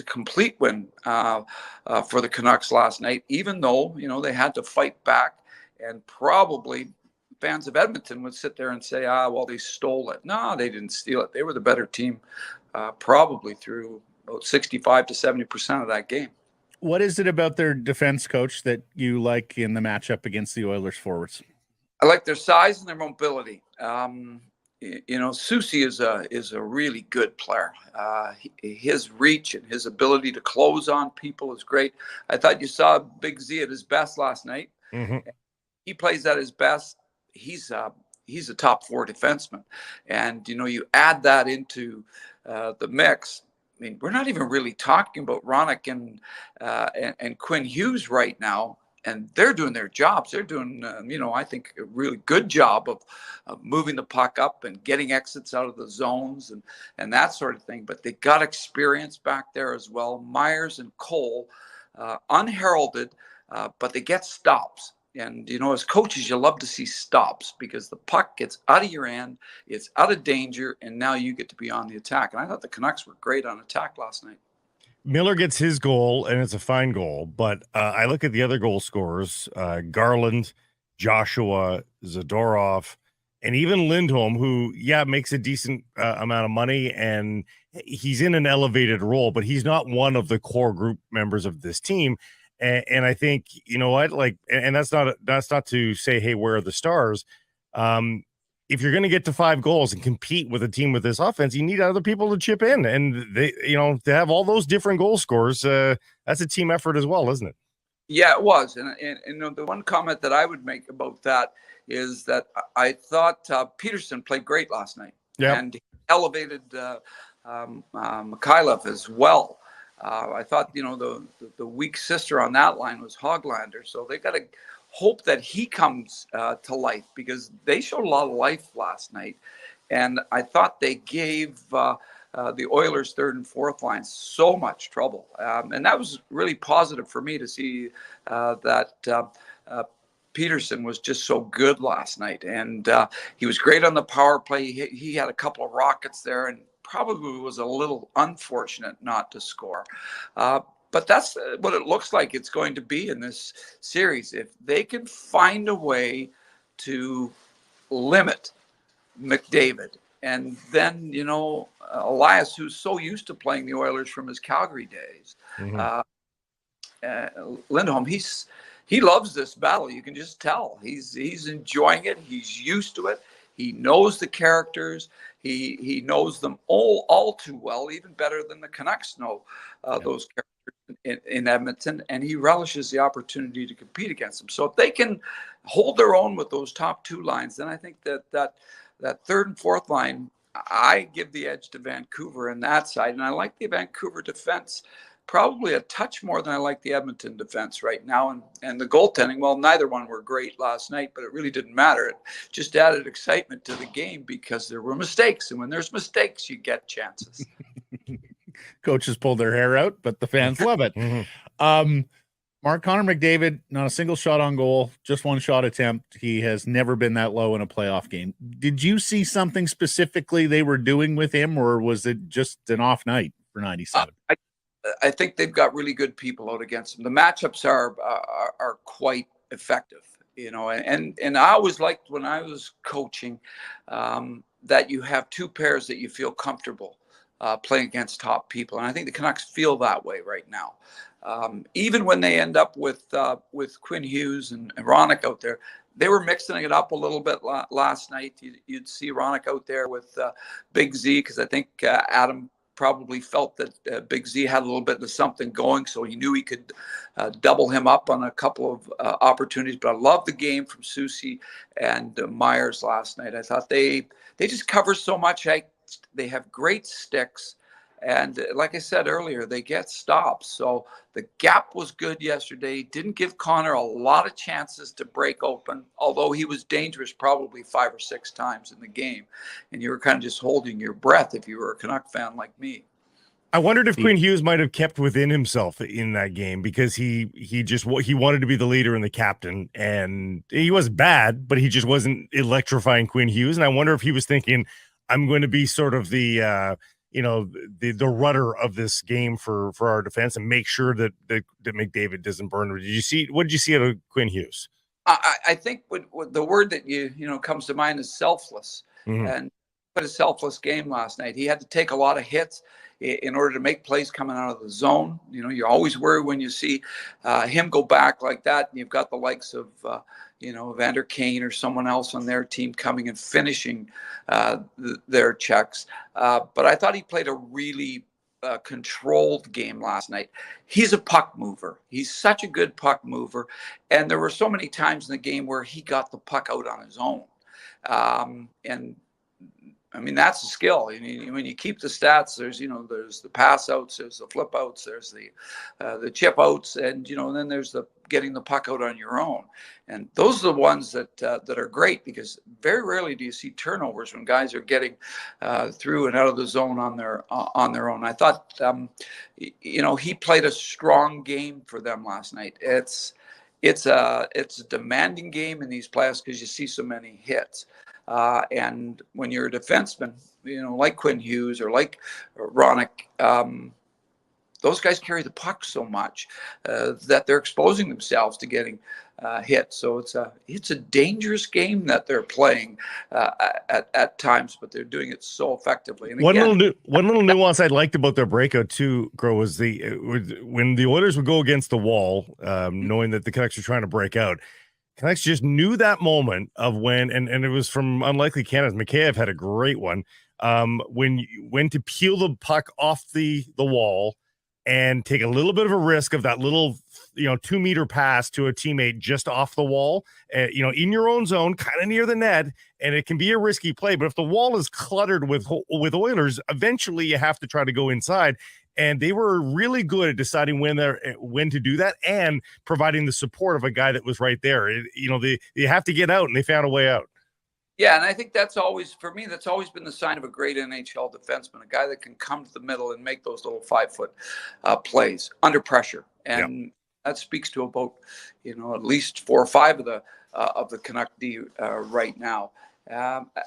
complete win for the Canucks last night, even though, they had to fight back. And probably fans of Edmonton would sit there and say, they stole it. No, they didn't steal it. They were the better team probably through about 65 to 70% of that game. What is it about their defense, Coach, that you like in the matchup against the Oilers forwards? I like their size and their mobility. Soucy is a really good player. His reach and his ability to close on people is great. I thought you saw Big Z at his best last night. Mm-hmm. He plays at his best. He's a top 4 defenseman, and you add that into the mix. I mean, we're not even really talking about Roenick and Quinn Hughes right now. And they're doing their jobs. They're doing, I think, a really good job of moving the puck up and getting exits out of the zones and that sort of thing. But they got experience back there as well. Myers and Cole, unheralded, but they get stops. And, as coaches, you love to see stops because the puck gets out of your end, it's out of danger, and now you get to be on the attack. And I thought the Canucks were great on attack last night. Miller gets his goal, and it's a fine goal. But I look at the other goal scorers, Garland, Joshua, Zadorov, and even Lindholm, who, makes a decent amount of money, and he's in an elevated role, but he's not one of the core group members of this team. And I think, you know what, and that's not to say, hey, where are the stars? If you're going to get to 5 goals and compete with a team with this offense, you need other people to chip in. And they, to have all those different goal scorers, that's a team effort as well, isn't it? Yeah, it was. And the one comment that I would make about that is that I thought Patterson played great last night. Yeah. And he elevated Mikhailov as well. I thought, the weak sister on that line was Hoglander. So they got to hope that he comes to life because they showed a lot of life last night. And I thought they gave the Oilers' 3rd and 4th lines so much trouble. And that was really positive for me to see that Patterson was just so good last night. And he was great on the power play. He had a couple of rockets there and probably was a little unfortunate not to score. But that's what it looks like it's going to be in this series. If they can find a way to limit McDavid, and then, Elias, who's so used to playing the Oilers from his Calgary days, Lindholm, he loves this battle. You can just tell. He's enjoying it. He's used to it. He knows the characters. He knows them all too well, even better than the Canucks know those characters in Edmonton, and he relishes the opportunity to compete against them. So if they can hold their own with those top 2 lines, then I think that 3rd and 4th line, I give the edge to Vancouver on that side. And I like the Vancouver defense probably a touch more than I like the Edmonton defense right now. And the goaltending, well, neither one were great last night, but it really didn't matter. It just added excitement to the game because there were mistakes. And when there's mistakes, you get chances. Coaches pull their hair out, but the fans love it. Connor McDavid, not a single shot on goal, just 1 shot attempt. He has never been that low in a playoff game. Did you see something specifically they were doing with him, or was it just an off night for 97? I think they've got really good people out against him. The matchups are quite effective, and I always liked when I was coaching that you have 2 pairs that you feel comfortable playing against top people. And I think the Canucks feel that way right now. Even when they end up with Quinn Hughes and Roenick out there, they were mixing it up a little bit last night. You'd see Roenick out there with Big Z because I think Adam probably felt that Big Z had a little bit of something going, so he knew he could double him up on a couple of opportunities. But I love the game from Soucy and Myers last night. I thought they just cover so much. They have great sticks. And like I said earlier, they get stops. So the gap was good yesterday. Didn't give Conor a lot of chances to break open, although he was dangerous probably 5 or 6 times in the game. And you were kind of just holding your breath if you were a Canuck fan like me. I wondered if Quinn Hughes might have kept within himself in that game because he wanted to be the leader and the captain. And he was bad, but he just wasn't electrifying Quinn Hughes. And I wonder if he was thinking, I'm going to be sort of the rudder of this game for our defense and make sure that McDavid doesn't burn. What did you see out of Quinn Hughes? I think what the word that comes to mind is selfless. And put a selfless game last night. He had to take a lot of hits. in order to make plays coming out of the zone. You know, you're always worried when you see him go back like that, and you've got the likes of Vander Kane or someone else on their team coming and finishing their checks. But I thought he played a really controlled game last night. He's a puck mover. He's such a good puck mover. And there were so many times in the game where he got the puck out on his own. And I mean, that's a skill. I mean, when you keep the stats, there's the pass outs, there's the flip outs, there's the chip outs, and then there's the getting the puck out on your own. And those are the ones that are great, because very rarely do you see turnovers when guys are getting through and out of the zone on their own. I thought he played a strong game for them last night. It's a demanding game in these playoffs because you see so many hits. And when you're a defenseman, like Quinn Hughes or like Ronick, those guys carry the puck so much that they're exposing themselves to getting hit. So it's a dangerous game that they're playing at times, but they're doing it so effectively. And one little nuance I liked about their breakout too, Gro, was when the Oilers would go against the wall, knowing that the Canucks were trying to break out. Canucks just knew that moment of when, and it was from Unlikely Canada's. Mikheyev had a great one when to peel the puck off the wall and take a little bit of a risk of that little 2-meter pass to a teammate just off the wall, in your own zone, kind of near the net, and it can be a risky play. But if the wall is cluttered with Oilers, eventually you have to try to go inside. And they were really good at deciding when to do that and providing the support of a guy that was right there. They have to get out, and they found a way out. Yeah, and I think that's always been the sign of a great NHL defenseman, a guy that can come to the middle and make those little 5-foot plays under pressure. And that speaks to about, at least 4 or 5 of the Canuck D right now.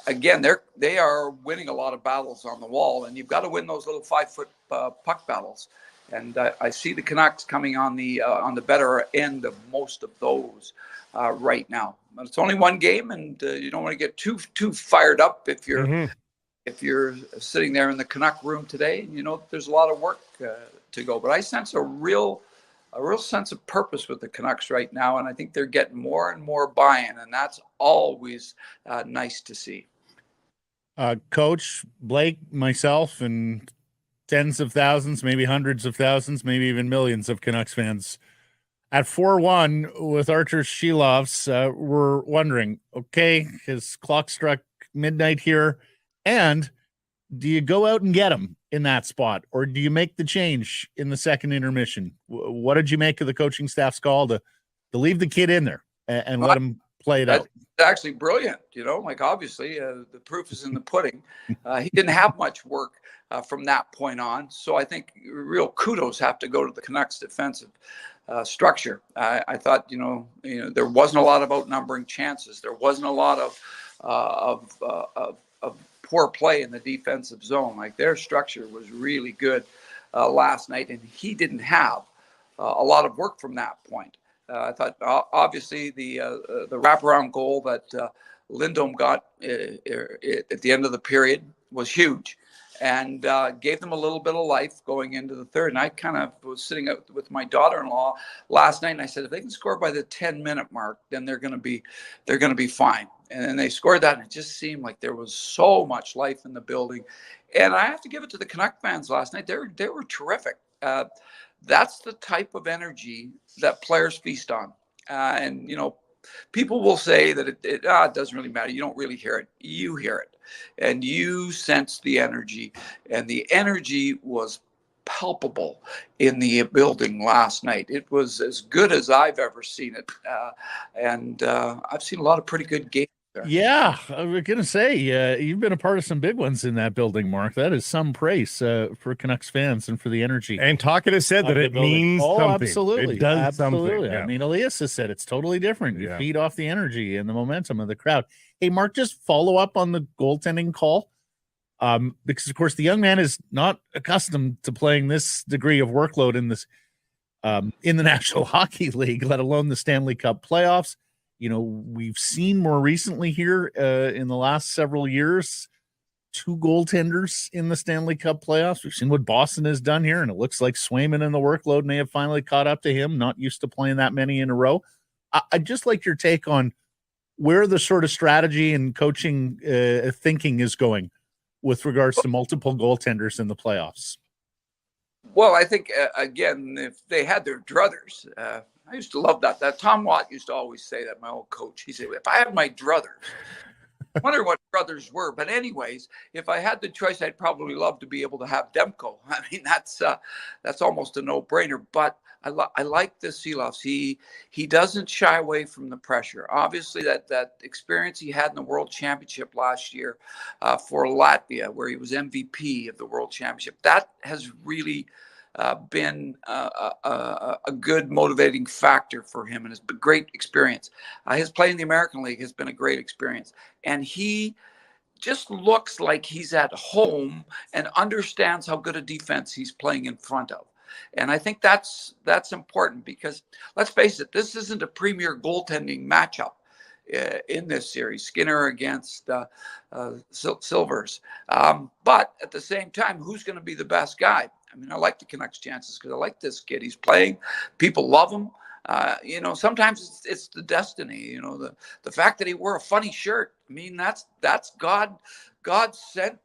Again, they are winning a lot of battles on the wall, and you've got to win those little 5-foot puck battles. And I see the Canucks coming on the better end of most of those right now. But it's only one game, and you don't want to get too fired up if you're sitting there in the Canuck room today. There's a lot of work to go, but I sense a real sense of purpose with the Canucks right now, and I think they're getting more and more buy-in, and that's always nice to see. Coach, Blake, myself, and tens of thousands, maybe hundreds of thousands, maybe even millions of Canucks fans at 4-1 with Arturs Silovs, we're wondering, okay, his clock struck midnight here, and do you go out and get him in that spot, or do you make the change in the second intermission? What did you make of the coaching staff's call to leave the kid in there and let him play it out? That's actually brilliant. Obviously the proof is in the pudding. He didn't have much work from that point on. So I think real kudos have to go to the Canucks defensive structure. I thought, there wasn't a lot of outnumbering chances. There wasn't a lot of poor play in the defensive zone. Like, their structure was really good last night, and he didn't have a lot of work from that point. I thought obviously the wraparound goal that Lindholm got at the end of the period was huge, and gave them a little bit of life going into the third. And I kind of was sitting out with my daughter-in-law last night, and I said, if they can score by the 10-minute mark, then they're going to be fine. And then they scored that, and it just seemed like there was so much life in the building. And I have to give it to the Canuck fans last night. They were terrific. That's the type of energy that players feast on. And people will say that it doesn't really matter. You don't really hear it. You hear it, and you sense the energy. And the energy was palpable in the building last night. It was as good as I've ever seen it. And I've seen a lot of pretty good games there. Yeah, I was going to say, you've been a part of some big ones in that building, Mark. That is some praise for Canucks fans and for the energy. And Tocchet has said that it means something. Absolutely. It does absolutely. something. Yeah. I mean, Elias has said it's totally different. You feed off the energy and the momentum of the crowd. Hey, Mark, just follow up on the goaltending call. Because, of course, the young man is not accustomed to playing this degree of workload in this in the National Hockey League, let alone the Stanley Cup playoffs. We've seen more recently here in the last several years two goaltenders in the Stanley Cup playoffs. We've seen what Boston has done here, and it looks like Swayman and the workload may have finally caught up to him, not used to playing that many in a row. I'd just like your take on where the sort of strategy and coaching thinking is going with regards to multiple goaltenders in the playoffs. Well, I think, again, if they had their druthers, I used to love that. Tom Watt used to always say that, my old coach. He said, if I had my druthers, I wonder what brothers were. But anyways, if I had the choice, I'd probably love to be able to have Demko. I mean, that's almost a no-brainer. But I like the Silovs. He doesn't shy away from the pressure. Obviously, that experience he had in the World Championship last year for Latvia, where he was MVP of the World Championship, that has really been a good motivating factor for him, and it's been a great experience. His play in the American League has been a great experience, and he just looks like he's at home and understands how good a defense he's playing in front of. And I think that's important, because let's face it, this isn't a premier goaltending matchup in this series, Skinner against Silovs. But at the same time, who's going to be the best guy? I mean, I like the Canucks' chances because I like this kid. He's playing. People love him. Sometimes it's the destiny. The fact that he wore a funny shirt. I mean, that's God sent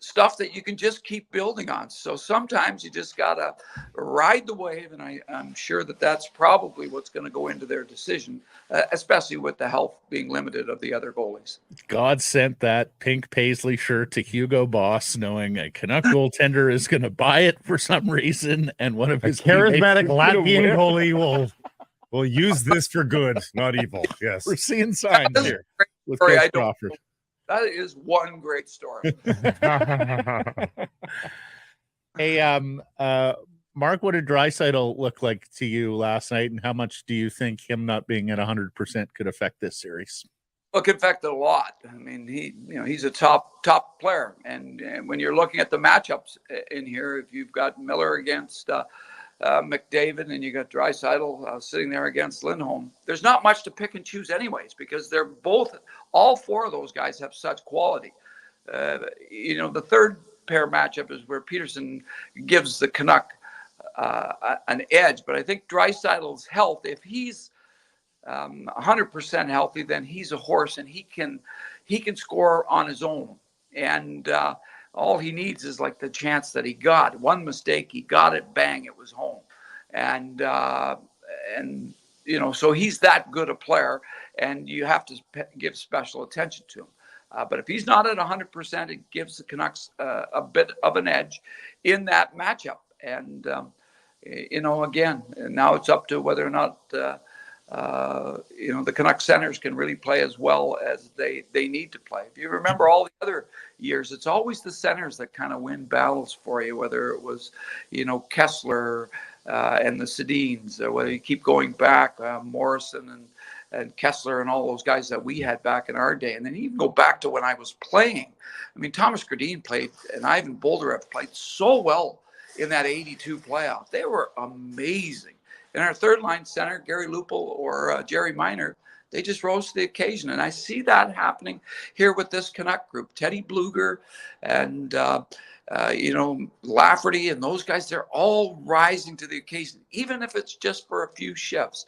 stuff that you can just keep building on. So sometimes you just gotta ride the wave, and I'm sure that's probably what's going to go into their decision, especially with the health being limited of the other goalies. God sent that pink paisley shirt to Hugo Boss, knowing a Canuck goaltender is going to buy it for some reason, and one of his charismatic Latvian goalie will use this for good, not evil. Yes, we're seeing signs here with Crawford. That is one great story. Hey, Mark, what did Draisaitl look like to you last night, and how much do you think him not being at 100% could affect this series? Well, it could affect it a lot. I mean, he's a top player, and when you're looking at the matchups in here, if you've got Miller against McDavid and you got Draisaitl sitting there against Lindholm, there's not much to pick and choose anyways, because all four of those guys have such quality. The third pair matchup is where Patterson gives the Canuck an edge, but I think Draisaitl's health, if he's 100% healthy, then he's a horse, and he can score on his own. And all he needs is like the chance that he got. One mistake, he got it, bang, it was home. And so he's that good a player, and you have to give special attention to him. But if he's not at 100%, it gives the Canucks a bit of an edge in that matchup. And, again, now it's up to whether or not, the Canucks centers can really play as well as they need to play. If you remember all the other years, it's always the centers that kind of win battles for you, whether it was, Kessler and the Sedins, or whether you keep going back, Morrison and Kessler and all those guys that we had back in our day. And then even go back to when I was playing. I mean, Thomas Gradin played, and Ivan Boldyrev played so well in that 82 playoff. They were amazing. And our third line center, Gary Lupel or Jerry Minor, they just rose to the occasion. And I see that happening here with this Canuck group. Teddy Bluger and, Lafferty and those guys, they're all rising to the occasion, even if it's just for a few shifts.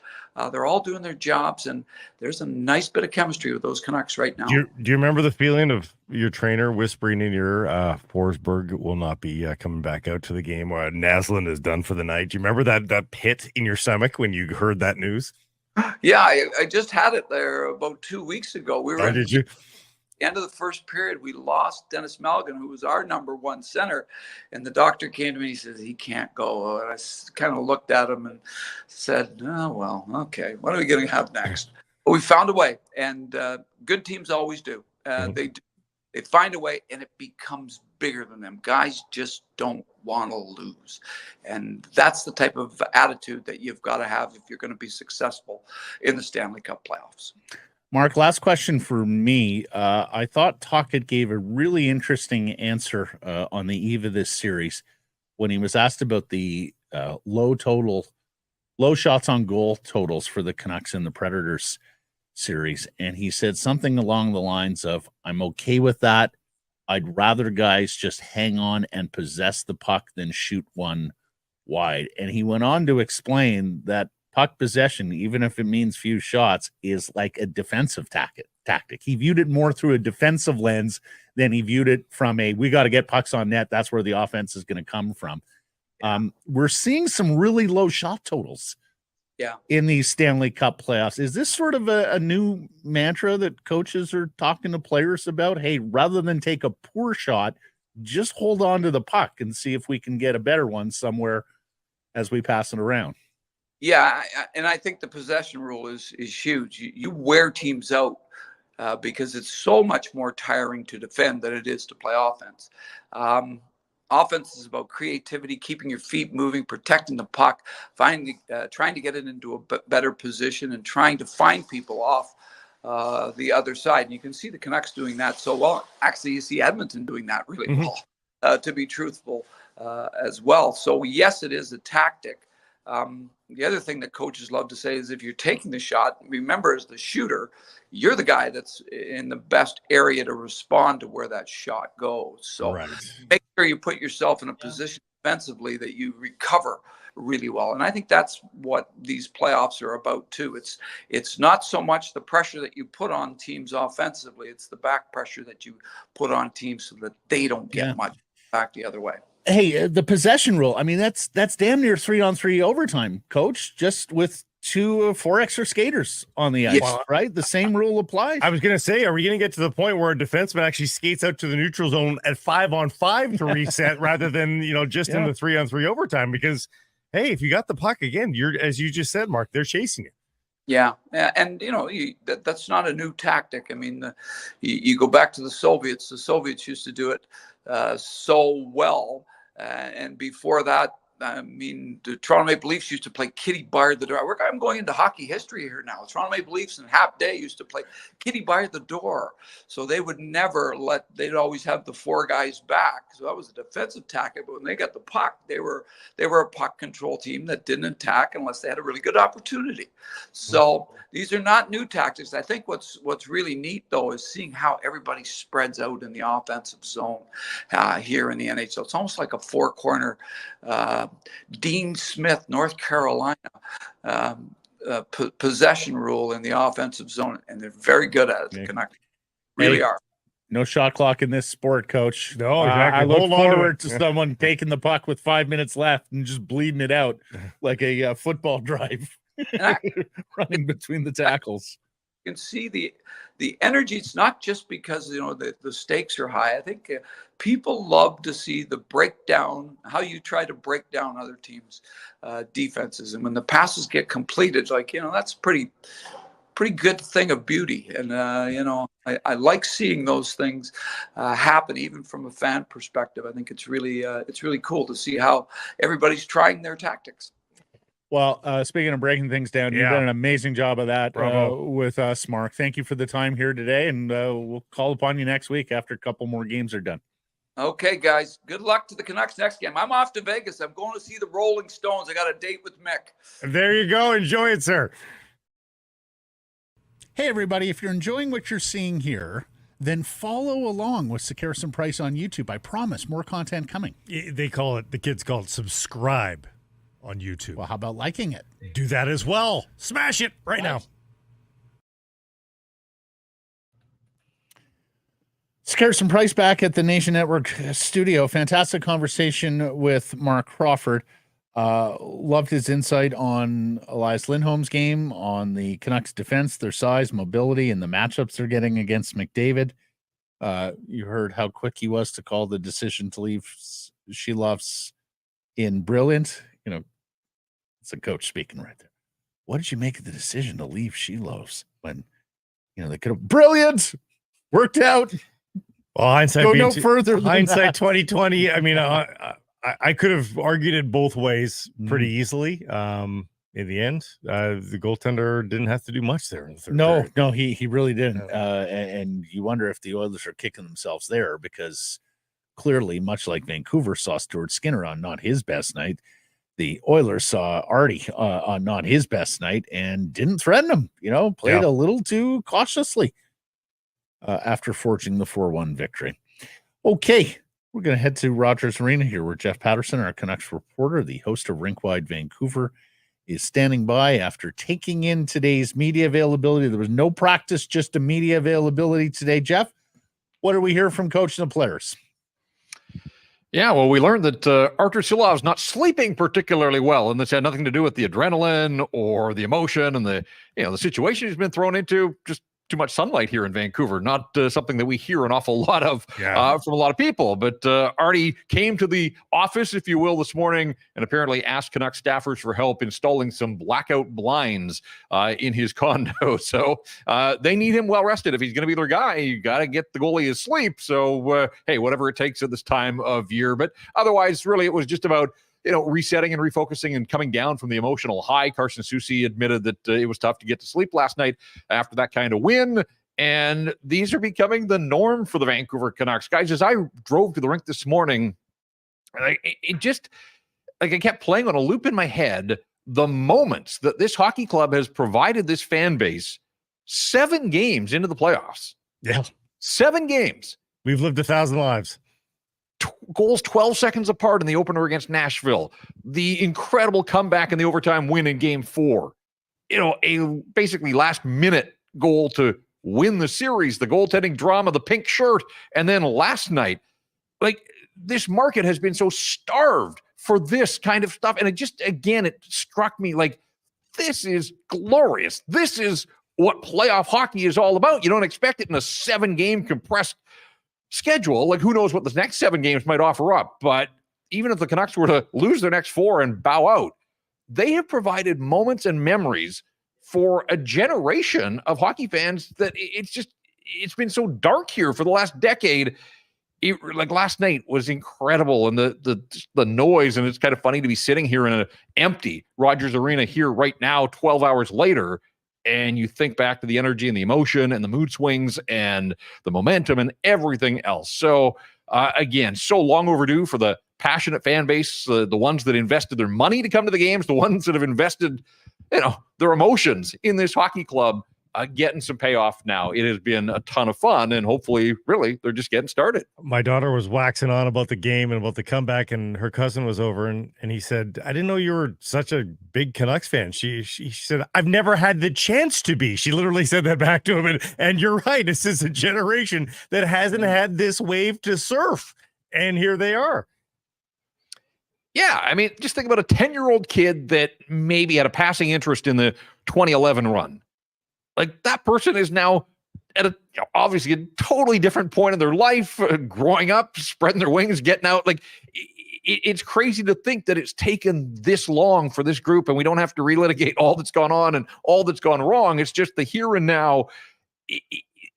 They're all doing their jobs, and there's a nice bit of chemistry with those Canucks right now. Do you remember the feeling of your trainer whispering in your Forsberg will not be coming back out to the game, or Naslund is done for the night? Do you remember that pit in your stomach when you heard that news? Yeah, I just had it there about 2 weeks ago. We were did you? End of the first period, we lost Dennis Malgin, who was our number one center, and the doctor came to me. He says he can't go. And I kind of looked at him and said, "Oh well, okay. What are we going to have next?" But we found a way, and good teams always do. They find a way, and it becomes bigger than them. Guys just don't want to lose, and that's the type of attitude that you've got to have if you're going to be successful in the Stanley Cup playoffs. Mark, last question for me. I thought Tocchet gave a really interesting answer on the eve of this series when he was asked about the low shots on goal totals for the Canucks and the Predators. series, and he said something along the lines of, I'm okay with that. I'd rather guys just hang on and possess the puck than shoot one wide. And he went on to explain that puck possession, even if it means few shots, is like a defensive tactic. He viewed it more through a defensive lens than he viewed it from a, we got to get pucks on net. That's where the offense is going to come from. We're seeing some really low shot totals in these Stanley Cup playoffs. Is this sort of a new mantra that coaches are talking to players about? Hey, rather than take a poor shot, just hold on to the puck and see if we can get a better one somewhere as we pass it around. Yeah, and I think the possession rule is huge. You wear teams out because it's so much more tiring to defend than it is to play offense. Offense is about creativity, keeping your feet moving, protecting the puck, trying to get it into a better position, and trying to find people off the other side. And you can see the Canucks doing that so well. Actually, you see Edmonton doing that really well, to be truthful, as well. So, yes, it is a tactic. The other thing that coaches love to say is if you're taking the shot, remember, as the shooter, you're the guy that's in the best area to respond to where that shot goes. So make sure you put yourself in a position defensively that you recover really well. And I think that's what these playoffs are about too. It's not so much the pressure that you put on teams offensively, it's the back pressure that you put on teams so that they don't get much back the other way. Hey, the possession rule. I mean, that's damn near 3-on-3 overtime, coach, just with 4 extra skaters on the ice, right? The same rule applies. I was going to say, are we going to get to the point where a defenseman actually skates out to the neutral zone at 5-on-5 to reset rather than, just in the 3-on-3 overtime? Because, hey, if you got the puck again, you're, as you just said, Mark, they're chasing it. Yeah, and that's not a new tactic. I mean, you go back to the Soviets. The Soviets used to do it so well, and before that, I mean, the Toronto Maple Leafs used to play Kitty Bar the Door. I'm going into hockey history here now. Toronto Maple Leafs and Hap Day used to play Kitty Bar the Door. So they would never they'd always have the 4 guys back. So that was a defensive tactic. But when they got the puck, they were a puck control team that didn't attack unless they had a really good opportunity. So these are not new tactics. I think what's really neat, though, is seeing how everybody spreads out in the offensive zone here in the NHL. It's almost like a 4-corner Dean Smith, North Carolina, possession rule in the offensive zone, and they're very good at it. The Canucks really are. No shot clock in this sport, coach. No, exactly. I look forward to someone taking the puck with 5 minutes left and just bleeding it out like a football drive, running between the tackles. You can see the energy. It's not just because the stakes are high. I think people love to see the breakdown, how you try to break down other teams' defenses, and when the passes get completed, that's pretty good thing of beauty. And I like seeing those things happen, even from a fan perspective. I think it's really cool to see how everybody's trying their tactics. Well, speaking of breaking things down, you've done an amazing job of that with us, Mark. Thank you for the time here today, and we'll call upon you next week after a couple more games are done. Okay, guys. Good luck to the Canucks next game. I'm off to Vegas. I'm going to see the Rolling Stones. I got a date with Mick. There you go. Enjoy it, sir. Hey, everybody. If you're enjoying what you're seeing here, then follow along with Sekeres Price on YouTube. I promise more content coming. The kids call it subscribe on YouTube. Well, how about liking it? Do that as well. Smash it right now. Sekeres Price back at the Nation Network studio. Fantastic conversation with Marc Crawford. Loved his insight on Elias Lindholm's game, on the Canucks defense, their size, mobility, and the matchups they're getting against McDavid. You heard how quick he was to call the decision to leave Silovs in brilliant. It's a coach speaking right there. What did you make of the decision to leave Silovs when, they could have brilliant worked out? Well, hindsight go no further. Hindsight 2020. I mean, I could have argued it both ways pretty easily. In the end, the goaltender didn't have to do much there in the third period. No, he really didn't. And you wonder if the Oilers are kicking themselves there, because clearly, much like Vancouver saw Stuart Skinner on not his best night, the Oilers saw Artie on not his best night and didn't threaten him, played a little too cautiously after forging the 4-1 victory. Okay, we're going to head to Rogers Arena here where Jeff Paterson, our Canucks reporter, the host of Rinkwide Vancouver, is standing by after taking in today's media availability. There was no practice, just a media availability today. Jeff, what do we hear from coach and the players? Yeah, well, we learned that Arturs Silovs not sleeping particularly well, and this had nothing to do with the adrenaline or the emotion and the situation he's been thrown into. Just too much sunlight here in Vancouver, not something that we hear an awful lot of from a lot of people. But Artie came to the office, if you will, this morning and apparently asked Canucks staffers for help installing some blackout blinds in his condo. So they need him well rested. If he's going to be their guy, you got to get the goalie his sleep. So, hey, whatever it takes at this time of year. But otherwise, really, it was just about resetting and refocusing and coming down from the emotional high. Carson Soucy admitted that it was tough to get to sleep last night after that kind of win. And these are becoming the norm for the Vancouver Canucks. Guys, as I drove to the rink this morning, it just, I kept playing on a loop in my head the moments that this hockey club has provided this fan base 7 games into the playoffs. Yeah. 7 games. We've lived 1,000 lives. Goals 12 seconds apart in the opener against Nashville. The incredible comeback in the overtime win in Game 4. A basically last-minute goal to win the series, the goaltending drama, the pink shirt, and then last night, this market has been so starved for this kind of stuff, and it struck me this is glorious. This is what playoff hockey is all about. You don't expect it in a 7-game compressed schedule. Who knows what the next 7 games might offer up. But even if the Canucks were to lose their next 4 and bow out, they have provided moments and memories for a generation of hockey fans that it's been so dark here for the last decade. Last night was incredible, and the noise, and it's kind of funny to be sitting here in an empty Rogers Arena here right now 12 hours later, and you think back to the energy and the emotion and the mood swings and the momentum and everything else. So, again, so long overdue for the passionate fan base, the ones that invested their money to come to the games, the ones that have invested, their emotions in this hockey club, getting some payoff now. It has been a ton of fun, and hopefully, really, they're just getting started. My daughter was waxing on about the game and about the comeback, and her cousin was over, and he said, I didn't know you were such a big Canucks fan. She said, I've never had the chance to be. She literally said that back to him, and you're right. This is a generation that hasn't had this wave to surf, and here they are. Yeah, I mean, just think about a 10-year-old kid that maybe had a passing interest in the 2011 run. That person is now at obviously a totally different point in their life, growing up, spreading their wings, getting out. It's crazy to think that it's taken this long for this group, and we don't have to relitigate all that's gone on and all that's gone wrong. It's just the here and now.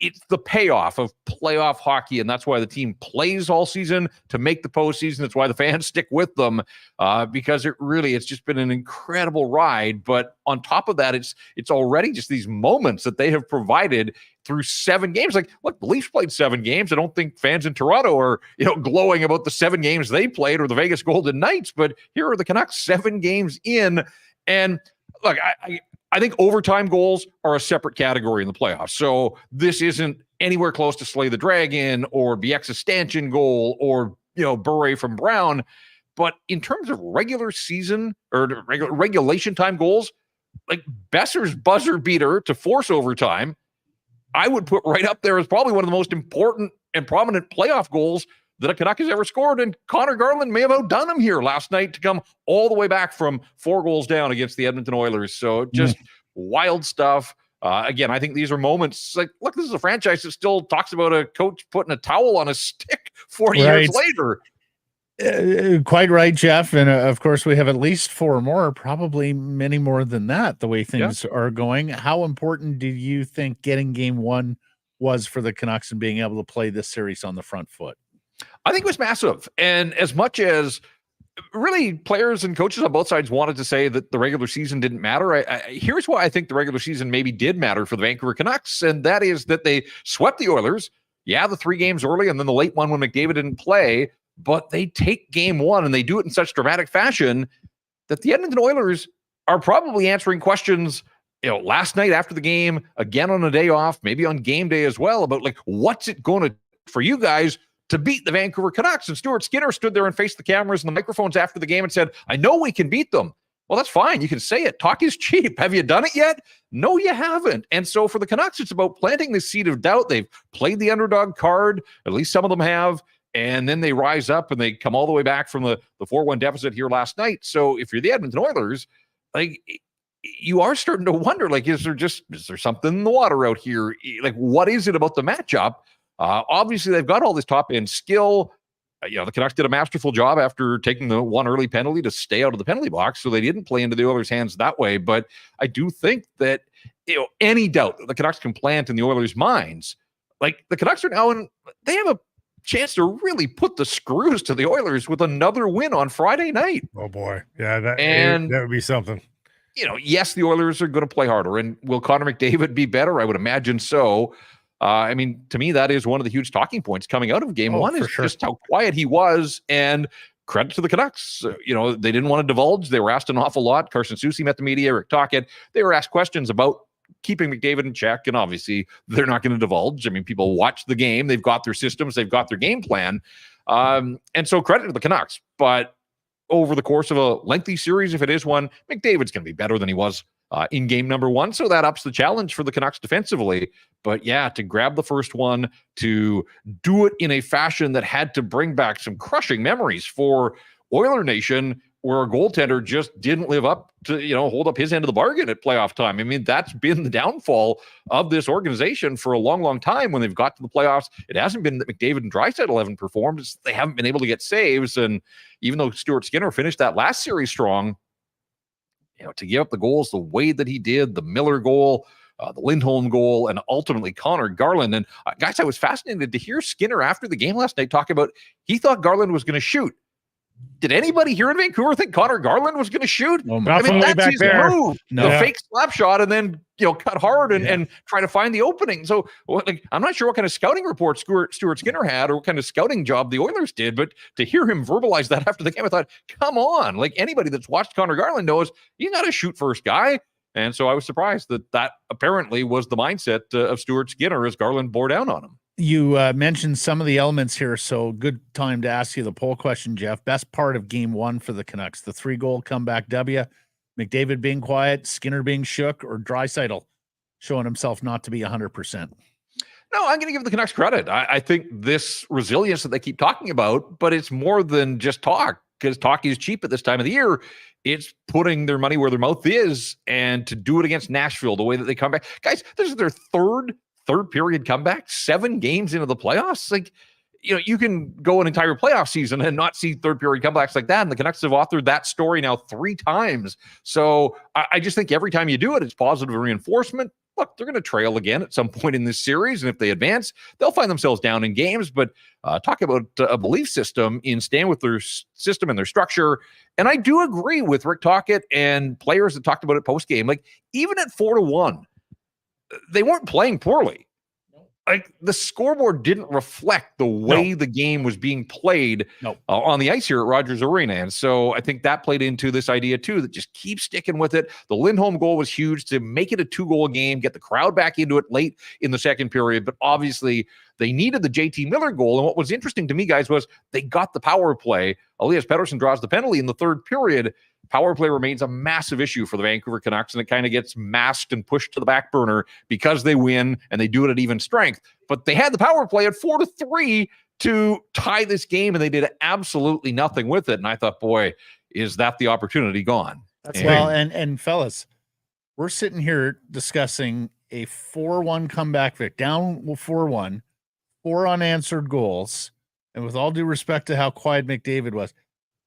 It's the payoff of playoff hockey, and that's why the team plays all season to make the postseason. That's why the fans stick with them, because it's just been an incredible ride. But on top of that, it's already just these moments that they have provided through 7 games. Look, the Leafs played 7 games. I don't think fans in Toronto are glowing about the 7 games they played or the Vegas Golden Knights, but here are the Canucks 7 games in, and look, I think overtime goals are a separate category in the playoffs. So this isn't anywhere close to slay the dragon or Bieksa's stanchion goal or, Bure from Brown. But in terms of regular season or regulation time goals, Boeser's buzzer beater to force overtime, I would put right up there as probably one of the most important and prominent playoff goals that a Canuck has ever scored. And Conor Garland may have outdone him here last night to come all the way back from 4 goals down against the Edmonton Oilers. So just wild stuff. Again, I think these are moments look, this is a franchise that still talks about a coach putting a towel on a stick 40 years later. Quite right, Jeff. And of course, we have at least 4 more, probably many more than that, the way things are going. How important do you think getting Game 1 was for the Canucks and being able to play this series on the front foot? I think it was massive. And as much as really players and coaches on both sides wanted to say that the regular season didn't matter, here's why I think the regular season maybe did matter for the Vancouver Canucks, and that is that they swept the Oilers. Yeah, the 3 games early and then the late one when McDavid didn't play, but they take Game 1 and they do it in such dramatic fashion that the Edmonton Oilers are probably answering questions, last night after the game, again on a day off, maybe on game day as well, about like, what's it going to for you guys to beat the Vancouver Canucks? And Stuart Skinner stood there and faced the cameras and the microphones after the game and said, I know we can beat them. Well, that's fine. You can say it. Talk is cheap. Have you done it yet? No, you haven't. And so for the Canucks, it's about planting the seed of doubt. They've played the underdog card. At least some of them have. And then they rise up and they come all the way back from the 4-1 deficit here last night. So if you're the Edmonton Oilers, like, you are starting to wonder, like, is there something in the water out here? Like, what is it about the matchup? Obviously, they've got all this top-end skill. The Canucks did a masterful job after taking the one early penalty to stay out of the penalty box, so they didn't play into the Oilers' hands that way. But I do think that, any doubt that the Canucks can plant in the Oilers' minds, like, the Canucks are now they have a chance to really put the screws to the Oilers with another win on Friday night. Oh boy. Yeah, that would be something. Yes, the Oilers are going to play harder. And will Connor McDavid be better? I would imagine so. To me, that is one of the huge talking points coming out of game one is just how quiet he was. And credit to the Canucks. They didn't want to divulge. They were asked an awful lot. Carson Soucy met the media, Rick Tocchet. They were asked questions about keeping McDavid in check. And obviously, they're not going to divulge. People watch the game. They've got their systems. They've got their game plan. And so credit to the Canucks. But over the course of a lengthy series, if it is one, McDavid's going to be better than he was in game number one. So that ups the challenge for the Canucks defensively. But yeah, to grab the first one, to do it in a fashion that had to bring back some crushing memories for Oiler Nation, where a goaltender just didn't live up to, hold up his end of the bargain at playoff time. That's been the downfall of this organization for a long, long time. When they've got to the playoffs, it hasn't been that McDavid and Draisaitl haven't performed. It's they haven't been able to get saves. And even though Stuart Skinner finished that last series strong, to give up the goals the way that he did, the Miller goal, the Lindholm goal, and ultimately Conor, Garland. And guys, I was fascinated to hear Skinner after the game last night talk about he thought Garland was going to shoot. Did anybody here in Vancouver think Conor Garland was going to shoot? That's his move. No. The fake slap shot and then, cut hard and try to find the opening. So I'm not sure what kind of scouting report Stuart Skinner had or what kind of scouting job the Oilers did, but to hear him verbalize that after the game, I thought, come on. Like, anybody that's watched Conor Garland knows he's not a shoot first guy. And so I was surprised that apparently was the mindset of Stuart Skinner as Garland bore down on him. You mentioned some of the elements here, so good time to ask you the poll question, Jeff. Best part of game one for the Canucks, the 3-goal comeback W, McDavid being quiet, Skinner being shook, or Draisaitl showing himself not to be 100%? No, I'm going to give the Canucks credit. I think this resilience that they keep talking about, but it's more than just talk, because talk is cheap at this time of the year. It's putting their money where their mouth is, and to do it against Nashville, the way that they come back. Guys, this is their third period comeback, 7 games into the playoffs. Like, you can go an entire playoff season and not see third period comebacks like that. And the Canucks have authored that story now 3 times. So I just think every time you do it, it's positive reinforcement. Look, they're going to trail again at some point in this series. And if they advance, they'll find themselves down in games. But talk about a belief system in staying with their system and their structure. And I do agree with Rick Tocchet and players that talked about it post-game. Like, even at 4-1, they weren't playing poorly. Like, the scoreboard didn't reflect the way the game was being played on the ice here at Rogers Arena. And so I think that played into this idea too, that just keep sticking with it. The Lindholm goal was huge to make it a 2-goal game, get the crowd back into it late in the second period. But obviously they needed the JT Miller goal. And what was interesting to me, guys, was they got the power play. Elias Patterson draws the penalty in the third period. Power play remains a massive issue for the Vancouver Canucks, and it kind of gets masked and pushed to the back burner because they win and they do it at even strength. But they had the power play at 4-3 to tie this game, and they did absolutely nothing with it. And I thought, boy, is that the opportunity gone? And fellas, we're sitting here discussing a 4-1 comeback victory, down 4-1, 4 unanswered goals. And with all due respect to how quiet McDavid was,